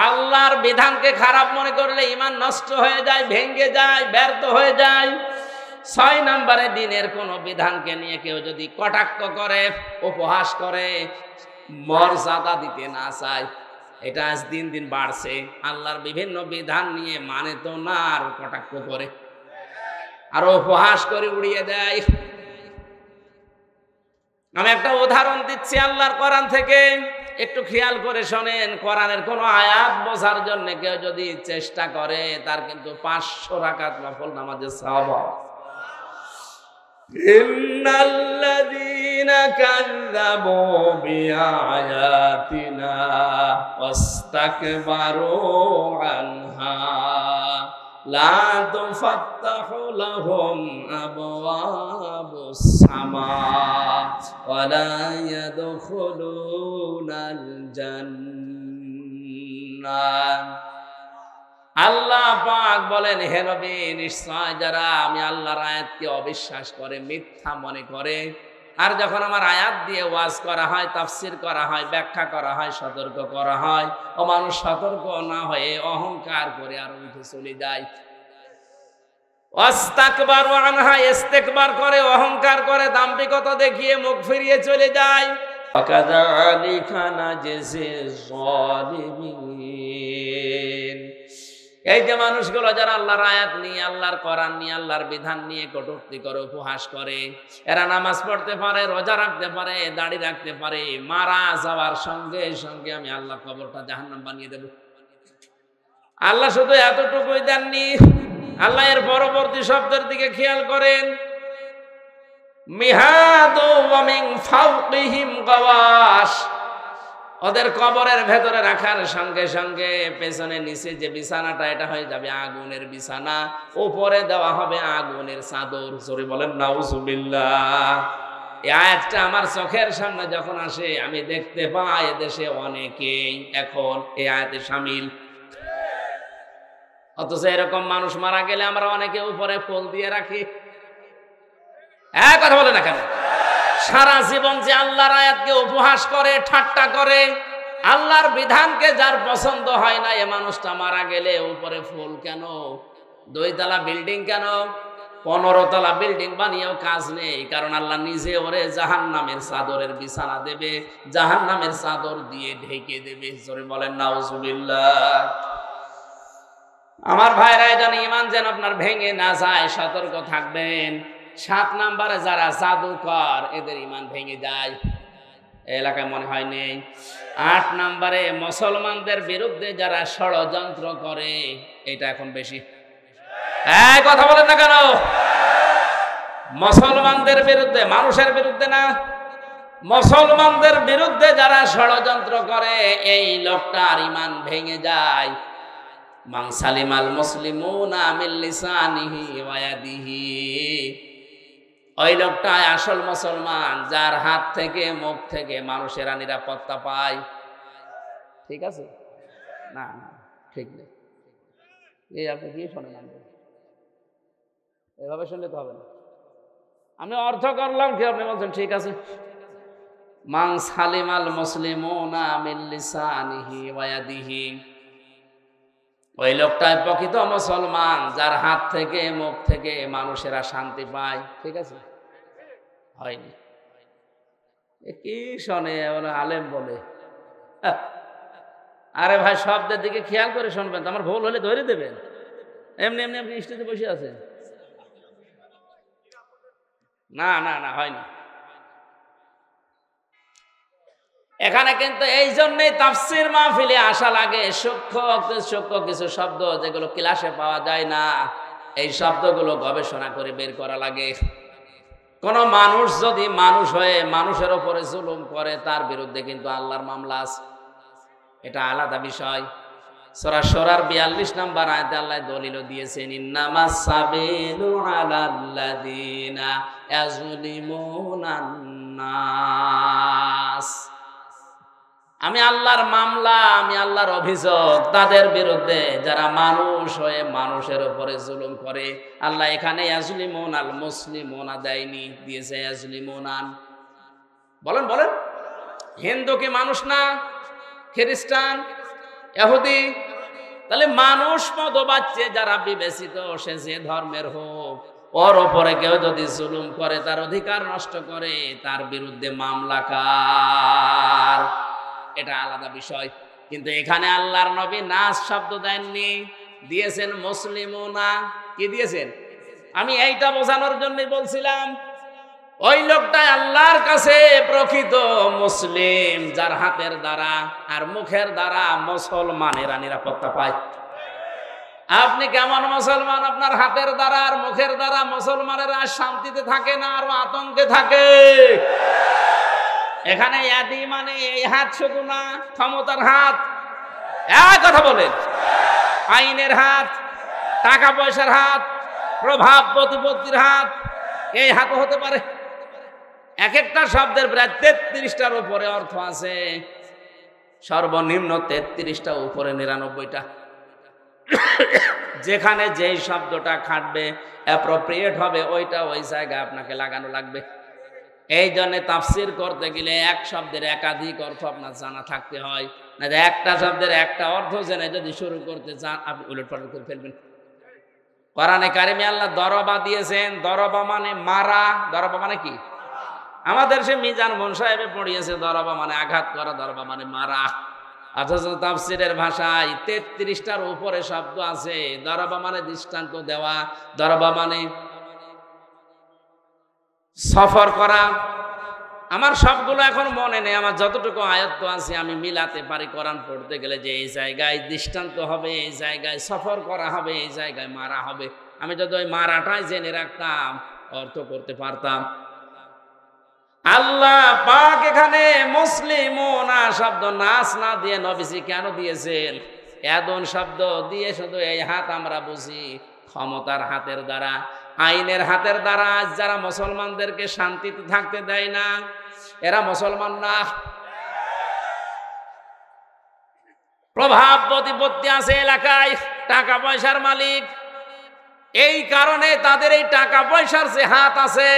আল্লাহর বিধানকে খারাপ মনে করলে ঈমান নষ্ট হয়ে যায়, ভেঙে যায়, ব্যর্থ হয়ে যায়। 6 নম্বরে, দিনের কোন বিধানকে নিয়ে কেউ যদি কটাক্ষ করে, উপহাস করে, মর্যাদা দিতে না চায়, এটা আজ দিন দিন বাড়ছে। আল্লাহর বিভিন্ন বিধান নিয়ে মানে তো না, আর কটাক্ষ করে, আর উপহাস করে উড়িয়ে দেয়। আমি একটা উদাহরণ দিচ্ছি আল্লাহর কোরআন থেকে, একটু খেয়াল করে শোনেন। কোরআনের কোন আয়াত বোঝার জন্য কেউ যদি চেষ্টা করে তার কিন্তু 500 রাকাত নফল নামাজের সওয়াব। ইন্নাল্লাযীনা কাযযাবু বিআয়াতিনা ওয়াস্তাকবারু আনহা লা তুফাত্তাহু লাহুম আবওয়াবুস সামা ওয়া লা ইয়াদখুলুনাল জান্নাহ। আল্লাহ পাক বলেন, হে নবী, নিশ্চয় যারা আমি আল্লাহর আয়াতকে অবিশ্বাস করে, মিথ্যা মনে করে, আর যখন আমার আয়াত দিয়ে ওয়াজ করা হয়, তাফসির করা হয়, ব্যাখ্যা করা হয়, সতর্ক করা হয়, ও মানুষ সতর্ক না হয়ে অহংকার করে আর উঠে চলে যায়। ওয়াস্তাকবারু আনহা, ইস্তেকবার করে, অহংকার করে, দাম্ভিকতা দেখিয়ে মুখ ফিরিয়ে চলে যায়। ওয়াকাযালিকা নাজজিজ যালিমিন। এই যে মানুষগুলো যারা আল্লাহর আয়াত নিয়ে, আল্লাহর কোরআন নিয়ে, আল্লাহর বিধান নিয়ে কটূক্তি করে, উপহাস করে, এরা নামাজ পড়তে পারে, রোজা রাখতে পারে, দাড়ি রাখতে পারে, মারা যাওয়ার সঙ্গে সঙ্গে আমি আল্লাহ কবরটা জাহান্নাম বানিয়ে দেব। আল্লাহ শুধু এতটুকুই দেননি, আল্লাহ এর পরবর্তী শব্দের দিকে খেয়াল করেন। মিহাদু ওয়া মিন ফাওকিহিম গাওয়াশ, ওদের কবরের ভেতরে রাখার সঙ্গে সঙ্গে পেছনে নিচে যে বিছানাটা, এটা হয়ে যাবে আগুনের বিছানা, উপরে দেওয়া হবে আগুনের চাদর। জোরে বলেন নাউজুবিল্লাহ। এই আয়াতটা আমার চোখের সামনে যখন আসে, আমি দেখতে পাই এদেশে অনেকেই এখন এই আয়াতে শামিল। অথচ এরকম মানুষ মারা গেলে আমরা অনেকে উপরে ফুল দিয়ে রাখি। কথা বলে না কেন? সারা জীবন যে আল্লাহর আয়াতকে উপহাস করে, ঠাট্টা করে, আল্লাহর বিধানকে যার পছন্দ হয় না, এ মানুষটা মারা গেলে উপরে ফুল কেন, 2 তলা বিল্ডিং কেন, 15 তলা বিল্ডিং বানিয়েও কাজ নেই। কারণ আল্লাহ নিজে ওরে জাহান্নামের চাদরের বিছানা দেবে, জাহান্নামের চাদর দিয়ে ঢেকে দেবে। জোরে বলেন নাউজুবিল্লাহ। আমার ভাইরা, যেন ঈমান যেন আপনার ভেঙে না যায়, সতর্ক থাকবেন। 7 নম্বরে যারা জাদুকর, এদের ঈমান ভেঙে যায়, এলাকায় মনে হয় নেই। 8 নম্বরে মুসলমানদের বিরুদ্ধে যারা ষড়যন্ত্র করে, এটা এখন বেশি। কথা বলেন না কেন? মুসলমানদের বিরুদ্ধে, মানুষের বিরুদ্ধে না, মুসলমানদের বিরুদ্ধে যারা ষড়যন্ত্র করে, এই লোকটার ঈমান ভেঙে যায়। মান সালিমাল মুসলিমুনা মিন লিসানিহি ওয়া ইয়াদিহি, ওই লোকটাই আসল মুসলমান, যার হাত থেকে, মুখ থেকে মানুষেরা নিরাপত্তা পায়। ঠিক আছে? না না, ঠিক নেই। এই আপনি কি শোনেন? এভাবে শুনলে তো হবে না। আমি অর্থ করলাম কি, আপনি বলছেন ঠিক আছে। মান সালিমাল মুসলিমুনা মিন লিসানিহি ওয়া ইয়াদিহি, ওই লোকটাই প্রকৃত মুসলমান, যার হাত থেকে, মুখ থেকে মানুষেরা শান্তি পায়। ঠিক আছে? হয়নি। কি শোনে আলেম বলে? আরে ভাই, শব্দের দিকে খেয়াল করে শুনবেন, আমার ভুল হলে ধরে দেবেন। এমনি এমনি আপনি স্টেজে বসে আছেন। না না না, হয়নি। এখানে কিন্তু এই জন্যই তাফসীর মাহফিলে আসা লাগে। সূক্ষ্ম কিছু শব্দ যেগুলো ক্লাসে পাওয়া যায় না, এই শব্দগুলো গবেষণা করে বের করা লাগে। কোন মানুষ যদি মানুষ হয়ে মানুষের উপরে জুলুম করে, তার বিরুদ্ধে কিন্তু আল্লাহর মামলা আছে, এটা আলাদা বিষয়। সূরা শুরার 42 নম্বর আয়াতে আল্লাহ দলিল দিয়েছেন, ইন্নামাস সাবিলু আলাল্লাযিনা ইয়াজলিমুনান নাস। আমি আল্লাহর মামলা, আমি আল্লাহর অভিযোগ তাদের বিরুদ্ধে যারা মানুষ হয়ে মানুষের উপরে জুলুম করে। আল্লাহ এখানে ইয়াজলিমুন আল মুসলিমুনা দেয়নি, দিয়েছে ইয়াজলিমুনান। বলেন বলেন, হিন্দু কি মানুষ না? খ্রিস্টান, ইহুদি? তাহলে মানুষ মতবাচ্যে যারা বিবেচিত, সে যে ধর্মের হোক, ওর ওপরে কেউ যদি জুলুম করে, তার অধিকার নষ্ট করে, তার বিরুদ্ধে মামলা কার, এটা আলাদা বিষয়। কিন্তু এখানে আল্লাহর নবী নাস শব্দ দেননি, দিয়েছেন মুসলিমুনা। কি দিয়েছেন? আমি এইটা বোঝানোর জন্যই বলছিলাম, ওই লোকটাই আল্লাহর কাছে প্রকৃত মুসলিম, যার হাতের দ্বারা আর মুখের দ্বারা মুসলমানেরা নিরাপত্তা পায়। আপনি কেমন মুসলমান? আপনার হাতের দ্বারা আর মুখের দ্বারা মুসলমানেরা শান্তিতে থাকে না, আরো আতঙ্কে থাকে। এখানে ইয়াদি মানে এই হাত শুধু না, ক্ষমতার হাত, এক কথা বলেন, আইনের হাত, টাকা পয়সার হাত, প্রভাব প্রতিপত্তির হাত, এই হাতও হতে পারে। এক একটা শব্দের প্রায় 33টার উপরে অর্থ আছে, সর্বনিম্ন 33টা, উপরে 99টা। যেখানে যেই শব্দটা খাটবে, অ্যাপ্রোপ্রিয়েট হবে, ওইটা ওই জায়গায় আপনাকে লাগানো লাগবে। এই জন্য তাফসির করতে গেলে এক শব্দের একাধিক অর্থ আপনার জানা থাকতে হয়, না একটা শব্দের একটা অর্থ জেনে যদি শুরু করতে চান আপনি উলটপালট করে ফেলবেন। কোরআনে কারিমে আল্লাহ দরবা দিয়েছেন, দরবা মানে মারা। দরবা মানে কি? আমাদের সে মিজান মন সাহেবে পড়িয়েছে দরবা মানে আঘাত করা, দরবা মানে মারা। অথচ তাফসিরের ভাষায় 33টার উপরে শব্দ আছে। দরবা মানে দৃষ্টান্ত দেওয়া, দরবা মানে সফর করা। আমার সবগুলো এখন মনে নেই, আমার যতটুকু আয়ত্ত আছে আমি মিলাতে পারি কোরআন পড়তে গেলে, যে এই জায়গায় দৃষ্টান্ত হবে, এই জায়গায় সফর করা হবে, এই জায়গায় মারা হবে। আমি যদি ওই মারাটাই জেনে রাখতাম অর্থ করতে পারতাম। আল্লাহ পাক এখানে মুসলিমুনা শব্দ নাস না দিয়ে নবীজি কেন দিয়েছেন? এদন শব্দ দিয়ে শুধু এই হাত আমরা বুঝি ক্ষমতার হাতের দ্বারা, আইনের হাতের দ্বারা। যারা মুসলমানদেরকে শান্তিতে থাকতে দেয় না, এরা মুসলমান না। প্রভাব প্রতিপত্তি আছে এলাকায়, টাকা পয়সার মালিক, এই কারণে তাদের এই টাকা পয়সার যে হাত আছে,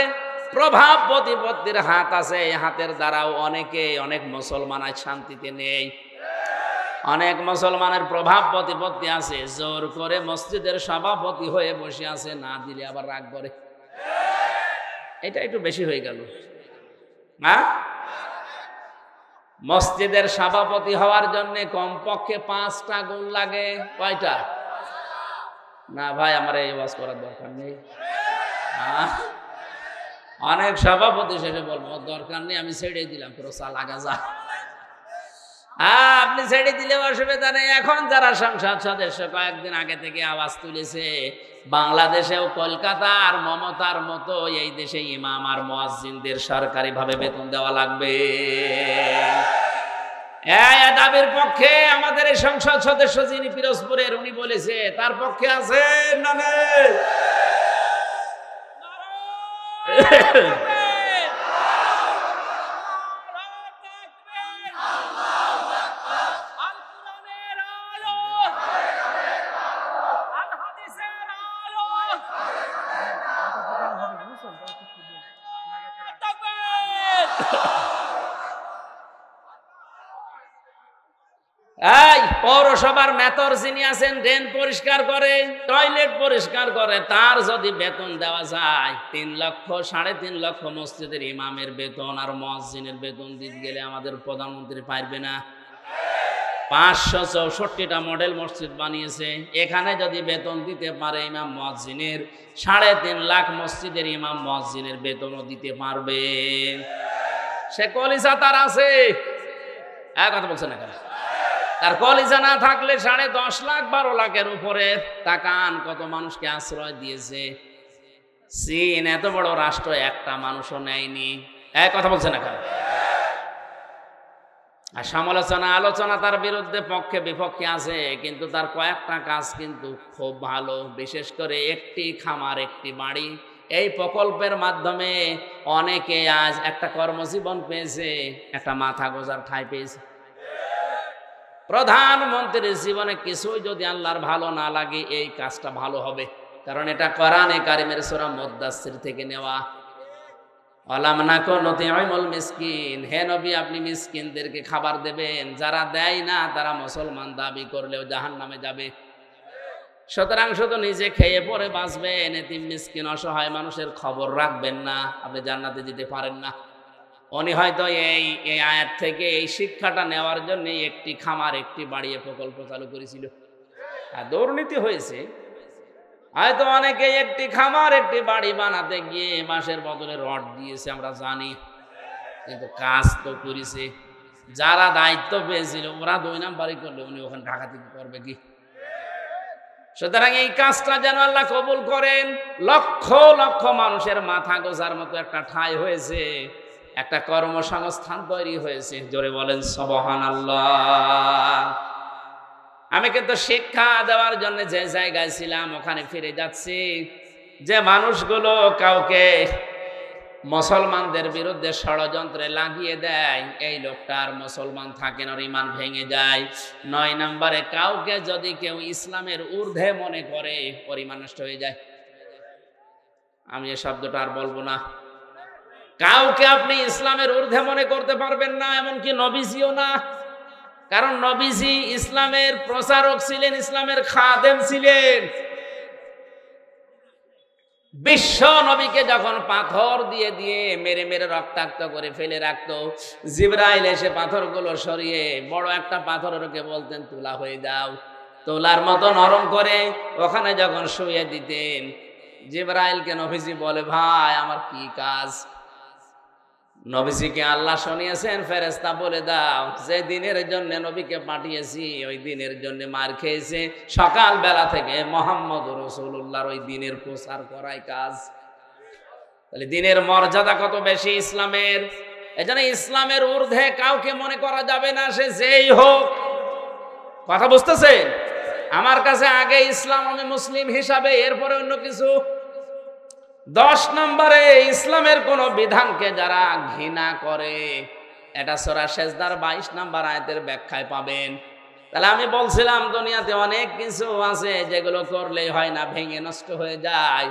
প্রভাব প্রতিপত্তির হাত আছে, এই হাতের দ্বারাও অনেকে, অনেক মুসলমান আজ শান্তিতে নেই। অনেক মুসলমানের প্রভাব প্রতিপত্তি আছে, জোর করে মসজিদের সভাপতি হয়ে বসে আছে, না দিলে আবার রাগ করে। এটা একটু বেশি হয়ে গেল। হ্যাঁ, মসজিদের সভাপতি হওয়ার জন্য কমপক্ষে 5টা গুণ লাগে। কয়টা? না ভাই, আমার এই ওয়াজ করার দরকার নেই। অনেক সভাপতি শেষে বলবো দরকার নেই, আমি ছেড়ে দিলাম, প্রসা লাগা যা। আপনি ছেড়ে দিলে অসুবিধা নেই। এখন যারা সংসদ সদস্য কয়েকদিন আগে থেকে আওয়াজ তুলেছে, বাংলাদেশেও কলকাতা আর মমতার মতো এই দেশে ইমাম আর মুয়াজ্জিনদের সরকারি ভাবে বেতন দেওয়া লাগবে। এই দাবির পক্ষে আমাদের এই সংসদ সদস্য যিনি পিরোজপুরের, উনি বলেছে, তার পক্ষে আছে না নেই? এই পৌরসভার মেয়র যিনি আছেন, ড্রেন পরিষ্কার করে, টয়লেট পরিষ্কার করে, তার যদি বেতন দেওয়া যায় 3 লক্ষ, 3.5 লক্ষ মসজিদের ইমামের বেতন আর মুয়াজ্জিনের বেতন দিতে গেলে আমাদের প্রধানমন্ত্রী পারবে না। 564টা মডেল মসজিদ বানিয়েছে, এখানে যদি বেতন দিতে পারে ইমাম মুয়াজ্জিনের, 3.5 লাখ মসজিদের ইমাম মুয়াজ্জিনের বেতনও দিতে পারবে। সে কলিজা তার আছে, এক কথা বলছে না কেন? তার কলিজা না থাকলে 10.5 লাখ 12 লাখের উপরে, তাকান কত মানুষকে আশ্রয় দিয়েছে। চীন এত বড় রাষ্ট্র, একটা মানুষও নেয়নি। এক কথা বলছে না কেন? আর সমালোচনা আলোচনা তার বিরুদ্ধে পক্ষে বিপক্ষে আছে, কিন্তু তার কয়েকটা কাজ কিন্তু খুব ভালো। বিশেষ করে একটি খামার একটি বাড়ি, এই প্রকল্পের মাধ্যমে অনেকে আজ একটা কর্মজীবন পেয়েছে, একটা মাথা গোজার ঠাঁই পেয়েছে। প্রধানমন্ত্রীর জীবনে কিছুই যদি আল্লাহর ভালো না লাগে, এই কাজটা ভালো হবে, কারণ এটা কোরআনে কারিমের সূরা মুদ্দাসসির থেকে নেওয়া। আলাম নাকুন নুতি'মুল মিসকিন, হে নবী আপনি মিসকিনদেরকে খাবার দেবেন, যারা দেয় না তারা মুসলমান দাবি করলেও জাহান্নামে যাবে। সুতরাং শুধু নিজে খেয়ে পরে বাঁচবেন, এতিম মিসকিন অসহায় মানুষের খবর রাখবেন না, আপনি জান্নাতে যেতে পারেন না। উনি হয়তো এই আয়াত থেকে এই শিক্ষাটা নেওয়ার জন্য একটি খামার একটি বাড়িয়ে প্রকল্প চালু করেছিল। আর দুর্নীতি হয়েছে, হয়তো অনেকে একটি খামার একটি বাড়ি বানাতে গিয়ে বাঁশের বদলে রড দিয়েছে, আমরা জানি, কিন্তু কাজ তো করেছে। যারা দায়িত্ব পেয়েছিল ওরা 2 নাম্বারই করলে উনি ওখানে ডাকাতি করবে কি? সুতরাং এই কাজটা যেন আল্লাহ কবুল করেন। লক্ষ লক্ষ মানুষের মাথা গোজার মতো একটা ঠাঁই হয়েছে, একটা কর্মসংস্থান তৈরি হয়েছে। জোরে বলেন সুবহানাল্লাহ। আমি কিন্তু শিক্ষা দেওয়ার জন্য যে জায়গায় ছিলাম ওখানে ফিরে যাচ্ছি। যে মানুষগুলো কাউকে মুসলমানদের বিরুদ্ধে ষড়যন্ত্রে লাগিয়ে দেয়, এই লোকটার মুসলমান থাকে না, ইমান ভেঙে যায়। 9 নম্বরে কাউকে যদি কেউ ইসলামের ঊর্ধ্বে মনে করে, ওর ইমান নষ্ট হয়ে যায়। আমি এই শব্দটা আর বলবো না। কাউকে আপনি ইসলামের ঊর্ধ্বে মনে করতে পারবেন না, এমনকি নবীজিও না। কারণ নবীজি ইসলামের প্রচারক ছিলেন, ইসলামের খাদেম ছিলেন। বিশ্ব নবীকে যখন পাথর দিয়ে দিয়ে মেরে মেরে রক্তাক্ত করে ফেলে রাখতো, জিবরাইল এসে পাথরগুলো সরিয়ে বড় একটা পাথরকে বলতেন তুলা হয়ে যাও, তোলার মতো নরম করে ওখানে যখন শুয়ে দিতেন, জিবরাইলকে নবীজি বলে ভাই আমার কি কাজ? নবীজিকে আল্লাহ শুনিয়েছেন, ফেরেশতা বলে দাও যে দিনের জন্য নবীকে পাঠিয়েছি ওই দিনের জন্য মার খেয়েছে। সকাল বেলা থেকে মুহাম্মদ রাসূলুল্লাহর ওই দিনের প্রচার করাই কাজ। তাহলে দিনের মর্যাদা কত বেশি ইসলামের। এজন্য ইসলামের ঊর্ধ্বে কাউকে মনে করা যাবে না, সে যেই হোক। কথা বুঝতেছেন? আমার কাছে আগে ইসলাম, আমি মুসলিম হিসাবে, এরপরে অন্য কিছু। 10 নম্বরে ইসলামের কোন বিধানকে যারা ঘৃণা করে, এটা সূরা সেজদার 22 নম্বর আয়াতের ব্যাখ্যায় পাবেন। তাহলে আমি বলছিলাম দুনিয়াতে অনেক কিছু আছে যেগুলো করলেই হয় না, ভেঙে নষ্ট হয়ে যায়।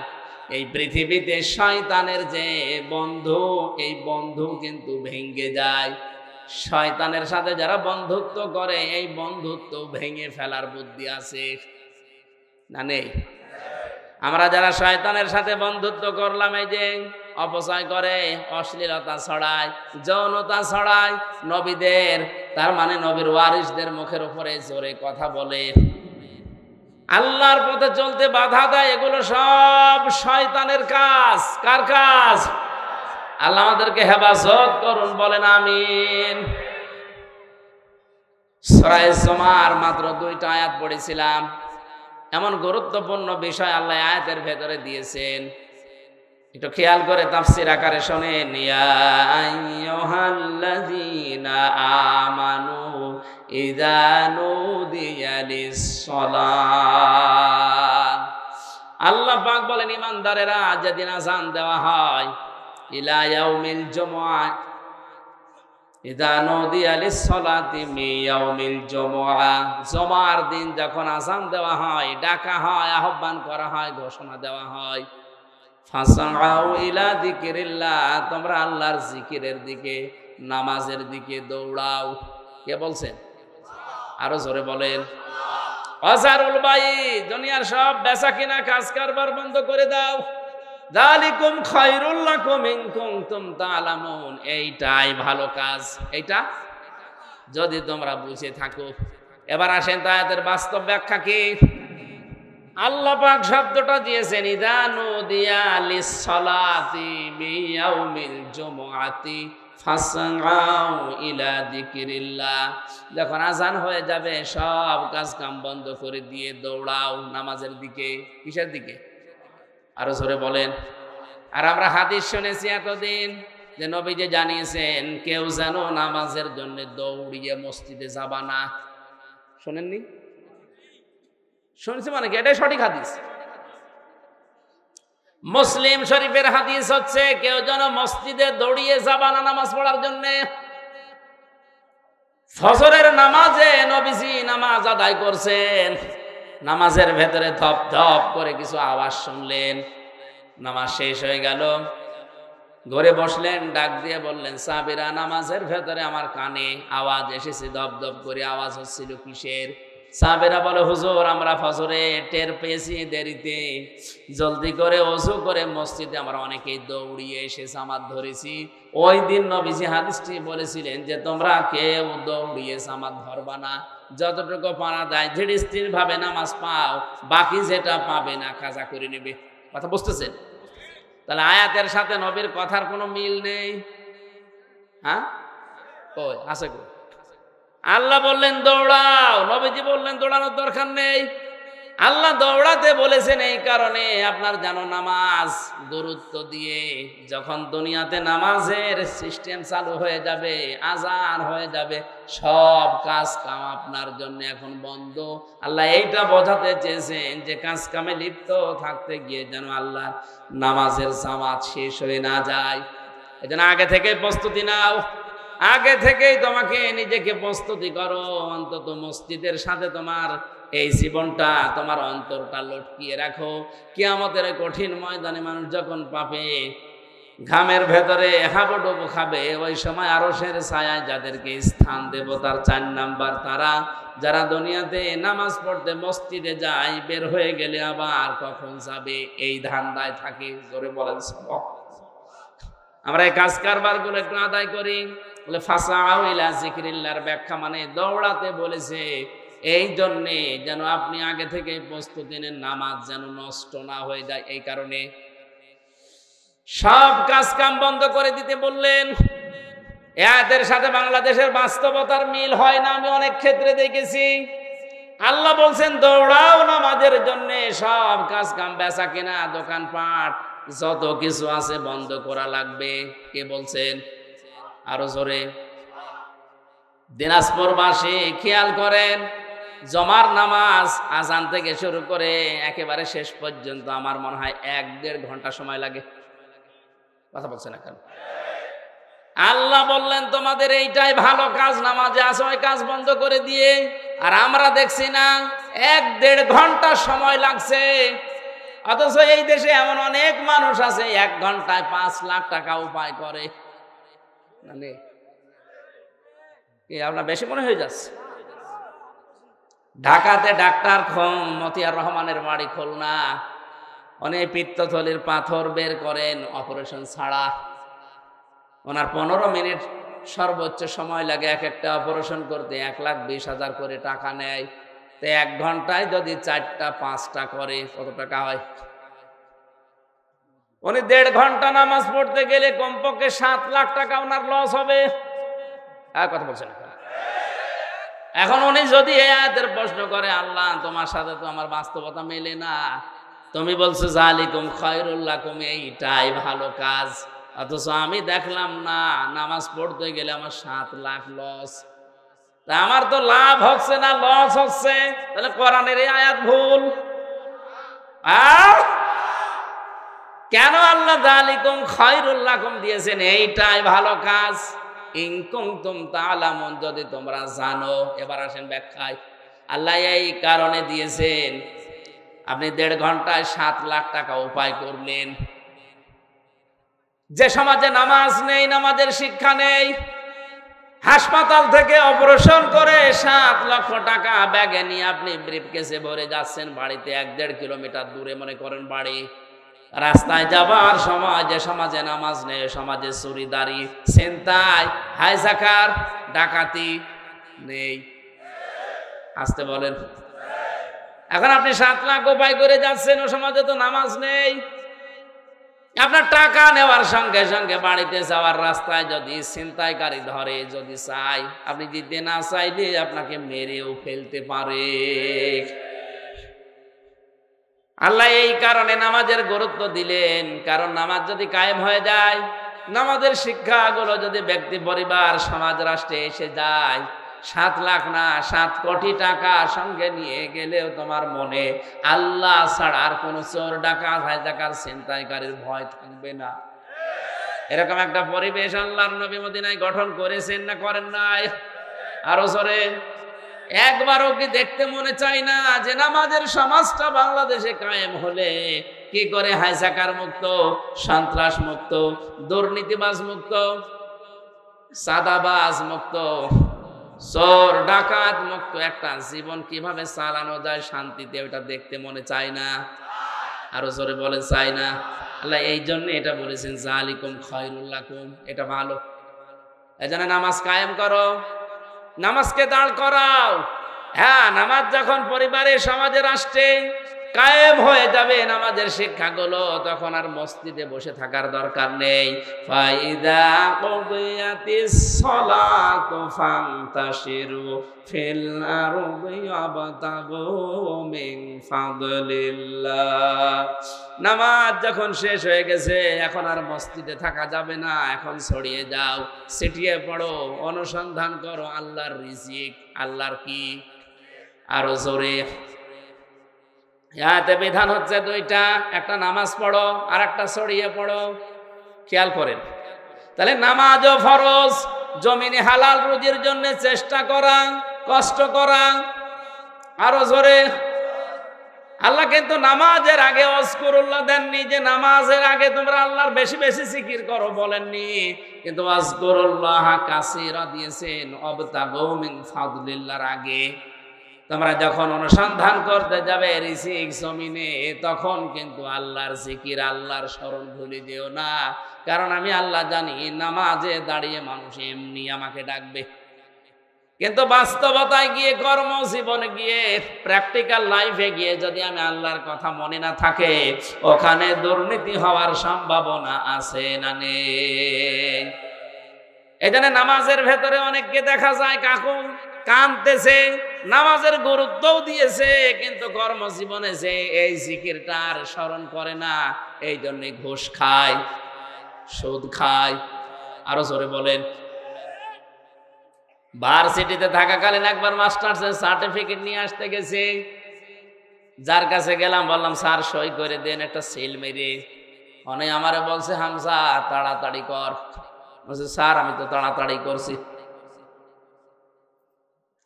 এই পৃথিবীতে শয়তানের যে বন্ধু, এই বন্ধু কিন্তু ভেঙে যায়। শয়তানের সাথে যারা বন্ধুত্ব করে, এই বন্ধুত্ব ভেঙে ফেলার বুদ্ধি আছে না নেই? আমরা যারা শয়তানের সাথে বন্ধুত্ব করলাম, এই যে অপচয় করে, অশ্লীলতা ছড়ায়, যৌনতা ছড়ায়, নবীদের, তার মানে নবীর ওয়ারিসদের মুখের উপরে জোরে কথা বলে, আল্লাহর পথে চলতে বাধা দেয়, এগুলো সব শয়তানের কাজ। কার কাজ? আল্লাহ আমাদেরকে হেফাজত করুন, বলেন আমিন। সূরা জুমার মাত্র 2টা আয়াত পড়েছিলাম। এমন গুরুত্বপূর্ণ বিষয় আল্লাহ আয়াতের ভেতরে দিয়েছেন, একটু খেয়াল করে তাফসীর আকারে শোনেন। ইয়া আইয়ুহাল্লাযীনা আমানু ইযা নুদিয়া লিস-সালাত। আল্লাহ পাক বলেন ঈমানদারেরা যেদিন আযান দেওয়া হয়, ইলা ইয়াউমিল জুমআ ইযা নুদিয়া লিস-সালাতি মিন ইয়াউমিল জুমআ, জুমার দিন যখন আযান দেওয়া হয়, ডাকা হয়, আহ্বান করা হয়, ঘোষণা দেওয়া হয়, ফাসআউ ইলা যিকিরিল্লাহ, তোমরা আল্লাহর জিকিরের দিকে, নামাজের দিকে দৌড়াও। কে বলছেন? আরো জোরে বলেন। ওয়াজারুল বাই, দুনিয়ার সব বেচা কিনা কাজ কারবার বন্ধ করে দাও। যালিকুম খায়রুল লাকুম ইন কুনতুম তা'লামুন, এইটাই ভালো কাজ, এইটা যদি তোমরা বুঝে থাকো। এবার আসেন আয়াতের বাস্তব ব্যাখ্যা কি। আল্লাহ পাক শব্দটা দিয়েছেন ইযা নুদিয়া লিস-সালাতি মিন ইয়াউমিল জুমআতি ফাসআউ ইলা যিকিরিল্লাহ, যখন আযান হয়ে যাবে সব কাজ কাম বন্ধ করে দিয়ে দৌড়াও নামাজের দিকে। কিসের দিকে? আরো জোরে বলেন। আর আমরা হাদিস শুনেছি এতদিন যে নবীজি জানিয়েছেন কেউ যেন নামাজের জন্য দৌড়িয়ে মসজিদে যাবা না। শোনেননি? শুনছি মানে কি? এটাই সঠিক হাদিস। মুসলিম শরীফের হাদিস হচ্ছে কেউ যেন মসজিদে দৌড়িয়ে যাবা না নামাজ পড়ার জন্য। ফজরের নামাজে নবীজি নামাজ আদায় করছেন, নামাজের ভেতরে ধপ ধপ করে কিছু আওয়াজ শুনলেন, নামাজ শেষ হয়ে গেল, ঘরে বসলেন, ডাক দিয়ে বললেন সাহাবীরা নামাজের ভেতরে আমার কানে আওয়াজ এসেছে, ধপ ধপ করে আওয়াজ হচ্ছিল কিসের? সাহাবেরা বলে, হুজুর আমরা ফজরে টের পেয়েছি দেরিতে, জলদি করে ওযু করে মসজিদে আমরা অনেকেই দৌড়িয়ে এসে জামাত ধরেছি। ওই দিন নবীজি হাদিসটি বলেছিলেন যে তোমরা কেউ দৌড়িয়ে জামাত ধরবা না, যতটুকু পারা যায় ধীর স্থির ভাবে নামাজ পাও, বাকি যেটা পাবে না কাজা করে নেবে। কথা বুঝতেছেন? তাহলে আয়াতের সাথে নবীর কথার কোনো মিল নেই। হ্যাঁ, কই আছে কই? আল্লাহ বললেন দৌড়াও, নবীজি বললেন দৌড়ানোর দরকার নেই। আল্লাহ দৌড়াতে বলেছেন এই কারণে আপনার জানো নামাজ গুরুত্ব দিয়ে, যখন দুনিয়াতে নামাজের সিস্টেম চালু হয়ে যাবে, আজান হয়ে যাবে, সব কাজ কাম আপনার জন্য এখন বন্ধ। আল্লাহ এইটা বোঝাতে চেয়েছেন যে কাজ কামে লিপ্ত থাকতে গিয়ে যেন আল্লাহ নামাজের জামাত শেষ হয়ে না যায়। এজন্য আগে থেকে প্রস্তুতি নাও, আগে থেকেই তোমাকে নিজেকে প্রস্তুতি করো। অন্তত মসজিদের সাথে তোমার এই জীবনটা, তোমার অন্তরটা লটকিয়ে রাখো। কিয়ামতের কঠিন ময়দানে মানুষ যখন পাবে ঘামের ভেতরে হাবুডুবু খাবে, ওই সময় আরশের ছায়ায় যাদেরকে স্থান দেব তার 4 নাম্বার তারা, যারা দুনিয়াতে নামাজ পড়তে মসজিদে যায়, বের হয়ে গেলে আবার কখন যাবে এই ধান্দায় থাকে। জোরে বলেন সবক। আমরা এই কাজ কারবার গুলো একটু আদায় করি। বলে ফাসাউ ইলা যিকরিল্লাহর ব্যাখ্যা মানে দৌড়াতে বলেছে এই জন্যে যেন আপনি আগে থেকে প্রস্তুতি নেন, নামাজ যেন নষ্ট না হয়ে যায়। এই কারণে সব কাজ কাম বন্ধ করে দিতে বললেন। এর সাথে বাংলাদেশের বাস্তবতার মিল হয় না, আমি অনেক ক্ষেত্রে দেখেছি। আল্লাহ বলছেন দৌড়াও নামাজের জন্য, সব কাজ কাম বেচা কেনা দোকানপাট যত কিছু আছে বন্ধ করা লাগবে। কে বলছেন? আরো জোরে। দিনাজপুরবাসী খেয়াল করেন, জমার নামাজ আজান থেকে শুরু করে একেবারে শেষ পর্যন্ত আমার মনে হয় 1-1.5 ঘন্টা সময় লাগে। কথা বলছেন এখন? আল্লাহ বললেন তোমাদের এইটাই ভালো কাজ, নামাজে আসো, ওই কাজ বন্ধ করে দিয়ে। আর আমরা দেখছি না 1-1.5 ঘন্টা সময় লাগছে। অথচ এই দেশে এমন অনেক মানুষ আছে 1 ঘন্টায় 5 লাখ টাকা উপায় করে। মানে আপনার বেশি মনে হয়ে যাচ্ছে। ঢাকাতে ডাক্তার মতিয়ার রহমানের বাড়ি খুলনা, উনি পিত্তথলির পাথর বের করেন অপারেশন ছাড়া। ওনার 15 মিনিট সর্বোচ্চ সময় লাগে এক একটা অপারেশন করতে, 1,20,000 করে টাকা নেয়। তো 1 ঘন্টায় যদি 4টা-5টা করে কত টাকা হয়? উনি 1.5 ঘন্টা নামাজ পড়তে গেলে কমপক্ষে 7 লাখ টাকা ওনার লস হবে। কথা বলছেন? এখন উনি যদি এই আয়াতের প্রশ্ন করে, আল্লাহ তোমার সাথে তো আমার বাস্তবতা মেলে না, তুমি বলছো যালিকুম খায়রুল লাকুম, এইটাই ভালো কাজ, অথচ আমি দেখলাম না নামাজ পড়তে গেলে আমার 7 লাখ লস। তা আমার তো লাভ হচ্ছে না, লস হচ্ছে। তাহলে কোরআনের এই আয়াত ভুল। কেন আল্লাহ যালিকুম খায়রুল লাকুম দিয়েছেন? এইটাই ভালো কাজ। ইন কুনতুম তা'লামুন, যদি তোমরা জানো। এবার আসেন ব্যাখ্যায়। আল্লাহ এই কারণে দিয়েছেন, আপনি 1.5 ঘন্টায় 7 লাখ টাকা উপায় করলেন। যে সমাজে নামাজ নেই, নামাজের শিক্ষা নেই, হাসপাতাল থেকে অপারেশন করে 7 লক্ষ টাকা ব্যাগে নিয়ে আপনি ব্রিফকেসে ভরে যাচ্ছেন বাড়িতে, 1-1.5 কিলোমিটার দূরে মনে করেন বাড়ি। রাস্তায় যাবার সময় যে সমাজে নামাজ নেই, সমাজে চুরিদারি, ছিনতাই, হাইজাকার, ডাকাতি নেই। আসতে বলেন। এখন আপনি 7 লাখ উপায় করে যাচ্ছেন, ও সমাজে তো নামাজ নেই। আপনার টাকা নেওয়ার সঙ্গে সঙ্গে বাড়িতে যাওয়ার রাস্তায় যদি ছিনতাইকারী ধরে, যদি চাই, আপনি দিতে না চাইলে আপনাকে মেরেও ফেলতে পারে। আল্লাহ এই কারণে নামাজের গুরুত্ব দিলেন, কারণ নামাজ যদি কায়েম হয়ে যায়, নামাজের শিক্ষাগুলো যদি ব্যক্তি, পরিবার, সমাজ, রাষ্ট্রে এসে যায়, 7 লাখ না 7 কোটি টাকা সঙ্গে নিয়ে গেলেও তোমার মনে আল্লাহ ছাড়া আর কোন চোর, ডাকাত, হাইজাকার, ছিনতাইকারীর ভয় থাকবে না। এরকম একটা পরিবেশ আল্লাহর নবী মদিনায় গঠন করেছেন না করেন নাই? আরো জোরে। একবারও কি দেখতে মনে চায় না যে নামাজের সমাজটা বাংলাদেশে কায়েম হলে কি করে হাইজাকার মুক্ত, সন্ত্রাস মুক্ত, দুর্নীতিবাজ মুক্ত, সাদাবাজ মুক্ত, চোর ডাকাত মুক্ত একটা জীবন কিভাবে চালানো যায় শান্তিতে, ওটা দেখতে মনে চায় না? আরো জোরে বলেন চাই না? আল্লাহ এই জন্য এটা বলেছেন যালিকুম খায়রুল লাকুম, এটা ভালো। এজন্য নামাজ কায়েম করো, নামাজকে দাঁড় করাও। হ্যাঁ, নামাজ যখন পরিবারে সমাজে রাষ্ট্রে কায়েম হয়ে যাবে নামাজের শিক্ষাগুলো, তখন আর মসজিদে বসে থাকার দরকার নেই। ফাইদা কুদিয়াতিস সালাতু ফান্তাশিরু ফিল আরদি ওয়াবতাগু মিন ফাদলিল্লাহ। নামাজ যখন শেষ হয়ে গেছে, এখন আর মসজিদে থাকা যাবে না, এখন ছড়িয়ে যাও, ছিটিয়ে পড়ো, অনুসন্ধান করো আল্লাহর রিজিক। আল্লাহর কি? আরো জোরে। ইয়াতে বিধান হচ্ছে দুইটা, একটা নামাজ পড়ো আর একটা ছড়িয়ে পড়ো। খেয়াল করেন, তাহলে নামাজও ফরজ, জমিনে হালাল রুজির জন্য চেষ্টা করা, কষ্ট করা। আরো জোরে। আল্লাহ কিন্তু নামাজের আগে ওয়াজকুরুল্লাহ দেননি যে নামাজের আগে তোমরা আল্লাহর বেশি বেশি জিকির করো, বলেননি। কিন্তু ওয়াজকুরুল্লাহ কাসীরা দিয়েছেন ওয়াবতাগু মিন ফাদলিল্লাহর আগে। তোমরা যখন অনুসন্ধান করতে যাবে রিজিক জমিনে, তখন কিন্তু আল্লাহর জিকির, আল্লাহর স্মরণ ভুলে যেও না। কারণ আমি আল্লাহ জানি নামাজে দাঁড়িয়ে মানুষ এমনি আমাকে ডাকবে, কিন্তু বাস্তবতায় গিয়ে, কর্মজীবনে গিয়ে, প্র্যাকটিক্যাল লাইফে গিয়ে যদি আমি আল্লাহর কথা মনে না থাকে, ওখানে দুর্নীতি হওয়ার সম্ভাবনা আছে না নেই? এখানে নামাজের ভেতরে অনেককে দেখা যায় কাকু কাঁদতেছে, নামাজের গুরুত্বও দিয়েছে, কিন্তু কর্মজীবনে যে এই জিকিরটার স্মরণ করে না, এই জন্য ঘুষ খায়, সুদ খায়। আরো জোরে বলেন। ভার্সিটিতে থাকাকালীন একবার মাস্টার্সের সার্টিফিকেট নিয়ে আসতে গেছি, যার কাছে গেলাম বললাম স্যার সই করে দেন একটা সিল মেরে। অনেক আমারে বলছে হামজা তাড়াতাড়ি কর। বলছে স্যার আমি তো তাড়াতাড়ি করছি।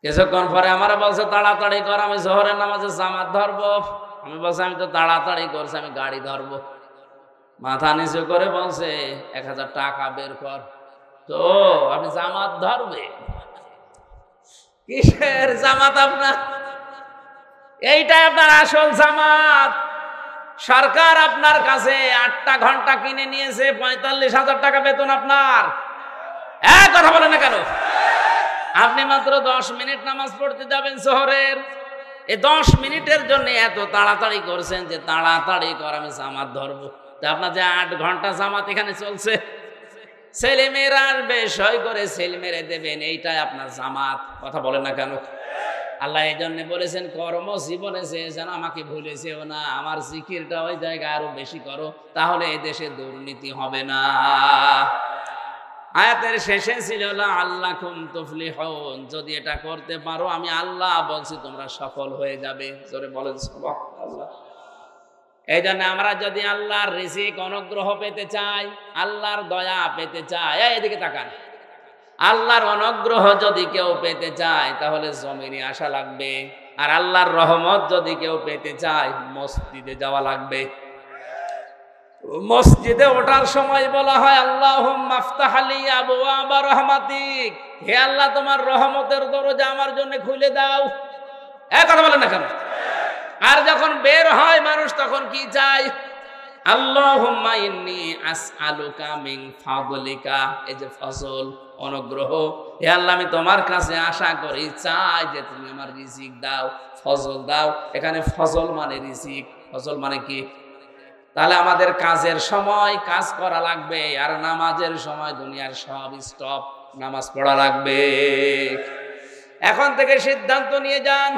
কিছুক্ষণ পরে আমারে বলছে তাড়াতাড়ি কর, আমি জোহরের নামাজে জামাত ধরবো। আমি বলছি আমি তো তাড়াতাড়ি করছি, আমি গাড়ি ধরবো। মাথা নিচু করে বলছে 1000 টাকা বের কর। তো আপনি জামাত ধরবে? কিসের জামাত আপনার? এইটাই আপনার আসল জামাত। সরকার আপনার কাছে 8টা ঘন্টা কিনে নিয়েছে, 45,000 টাকা বেতন আপনার। এক কথা বলেন না কেন? আপনি মাত্র 10 মিনিট নামাজ পড়তে যাবেন শহরের, এই 10 মিনিটের জন্য এত তাড়াতাড়ি করছেন যে তাড়াতাড়ি কর আমি জামাত ধরবো। তা আপনার যে 8 ঘন্টা জামাত এখানে চলছে, ছেলে মেয়েরা আসবে সই করে সেল মেরে দেবেন, এইটাই আপনার জামাত। কথা বলেন না কেন? আল্লাহ এই জন্য বলেছেন কর্মজীবনে যে যেন আমাকে ভুলেছেও না, আমার জিকিরটা ওই জায়গায় আরো বেশি করো, তাহলে এই দেশে দুর্নীতি হবে না। আয়াতের শেষে ছিল লাআল্লাকুম তুফলিহুন, যদি এটা করতে পারো আমি আল্লাহ বলছি তোমরা সফল হয়ে যাবে। জোরে বলেন সুবহানাল্লাহ। এই জন্য আমরা যদি আল্লাহর রিজিক অনুগ্রহ পেতে চাই, আল্লাহর দয়া পেতে চাই, এদিকে তাকান, আল্লাহর অনুগ্রহ যদি কেউ পেতে চায় তাহলে জমিনে আসা লাগবে। আর আল্লাহর রহমত যদি কেউ পেতে চায় মসজিদে যাওয়া লাগবে। মসজিদে ওঠার সময় বলা হয় আল্লাহুম্মা আফতাহ লি আবওয়াবা রাহমাতিক, হে আল্লাহ তোমার রহমতের দরজা আমার জন্য খুলে দাও। এক কথা বলেন না কেন? আর যখন বের হয় মানুষ তখন কি চায়? আল্লাহুম্মা ইন্নী আসআলুকা মিন ফাদলিকা, এই যে ফজল অনুগ্রহ, হে আল্লাহ আমি তোমার কাছে আশা করি, চাই যে তুমি আমার রিজিক দাও, ফজল দাও। এখানে ফজল মানে রিজিক, ফজল মানে কি? তাহলে আমাদের কাজের সময় কাজ করা লাগবে, আর নামাজের সময় দুনিয়ার সব স্টপ, নামাজ পড়া লাগবে। এখন থেকে সিদ্ধান্ত নিয়ে যান,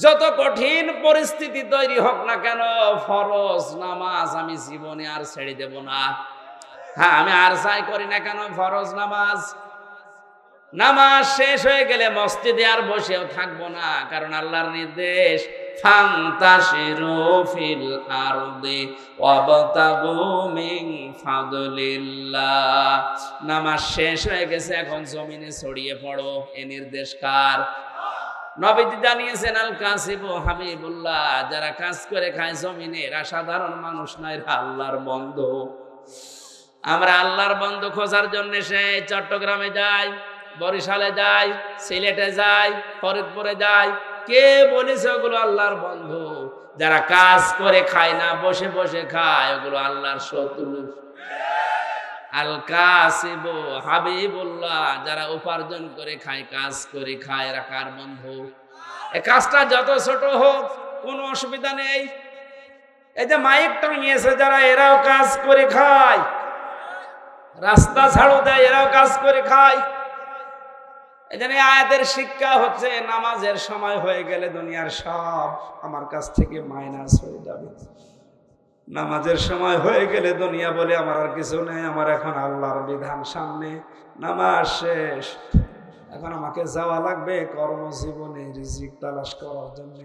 যত কঠিন পরিস্থিতি তৈরি হোক না কেন, ফরজ নামাজ আমি জীবনে আর ছেড়ে দেব না। হ্যাঁ, আমি আর চাই করি না কেন, ফরজ নামাজ। নামাজ শেষ হয়ে গেলে মসজিদে আর বসেও থাকবো না, কারণ আল্লাহর নির্দেশ ফান্তাশিরু ফিল আরদি ওয়াবতাগু মিন ফাদলিল্লাহ। নামাজ শেষ হয়ে গেছে, এখন জমিনে ছড়িয়ে পড়ো, এই নির্দেশ কার? নবীজি জানিয়েছেন আল কাসিবু হাবিবুল্লাহ, যারা কাজ করে খায় জমিনে এরা সাধারণ মানুষ নয়, এরা আল্লাহর বন্ধু। আমরা আল্লাহর বন্ধু খোঁজার জন্য সেই চট্টগ্রামে যাই, বরিশালে যায়, সিলেটে যায়, ফরিদপুরে যায়। কে বলেছে ওগুলো আল্লাহর বন্ধু? যারা কাজ করে খায় না, বসে বসে খায়, ওগুলো আল্লাহর শত্রু। আল কাসিবু হাবিবুল্লাহ, যারা উপার্জন করে খায়, কাজ করে খায়, এরা কার বন্ধু? এই কাজটা যত ছোট হোক কোনো অসুবিধা নেই। এই যে মাইক টাঙিয়েছে যারা, এরাও কাজ করে খায়। রাস্তা ঝাড়ু দেয়, এরাও কাজ করে খায়। এই জন্য আয়াতের শিক্ষা হচ্ছে, নামাজের সময় হয়ে গেলে দুনিয়ার সব আমার কাছ থেকে মাইনাস হয়ে যাবে। নামাজের সময় হয়ে গেলে দুনিয়া বলে আমার আর কিছু নেই, আমার এখন আল্লাহর বিধান সামনে, নামাজ শেষ, এখন আমাকে যাওয়া লাগবে কর্মজীবনে রিজিক তালাশ করার জন্য।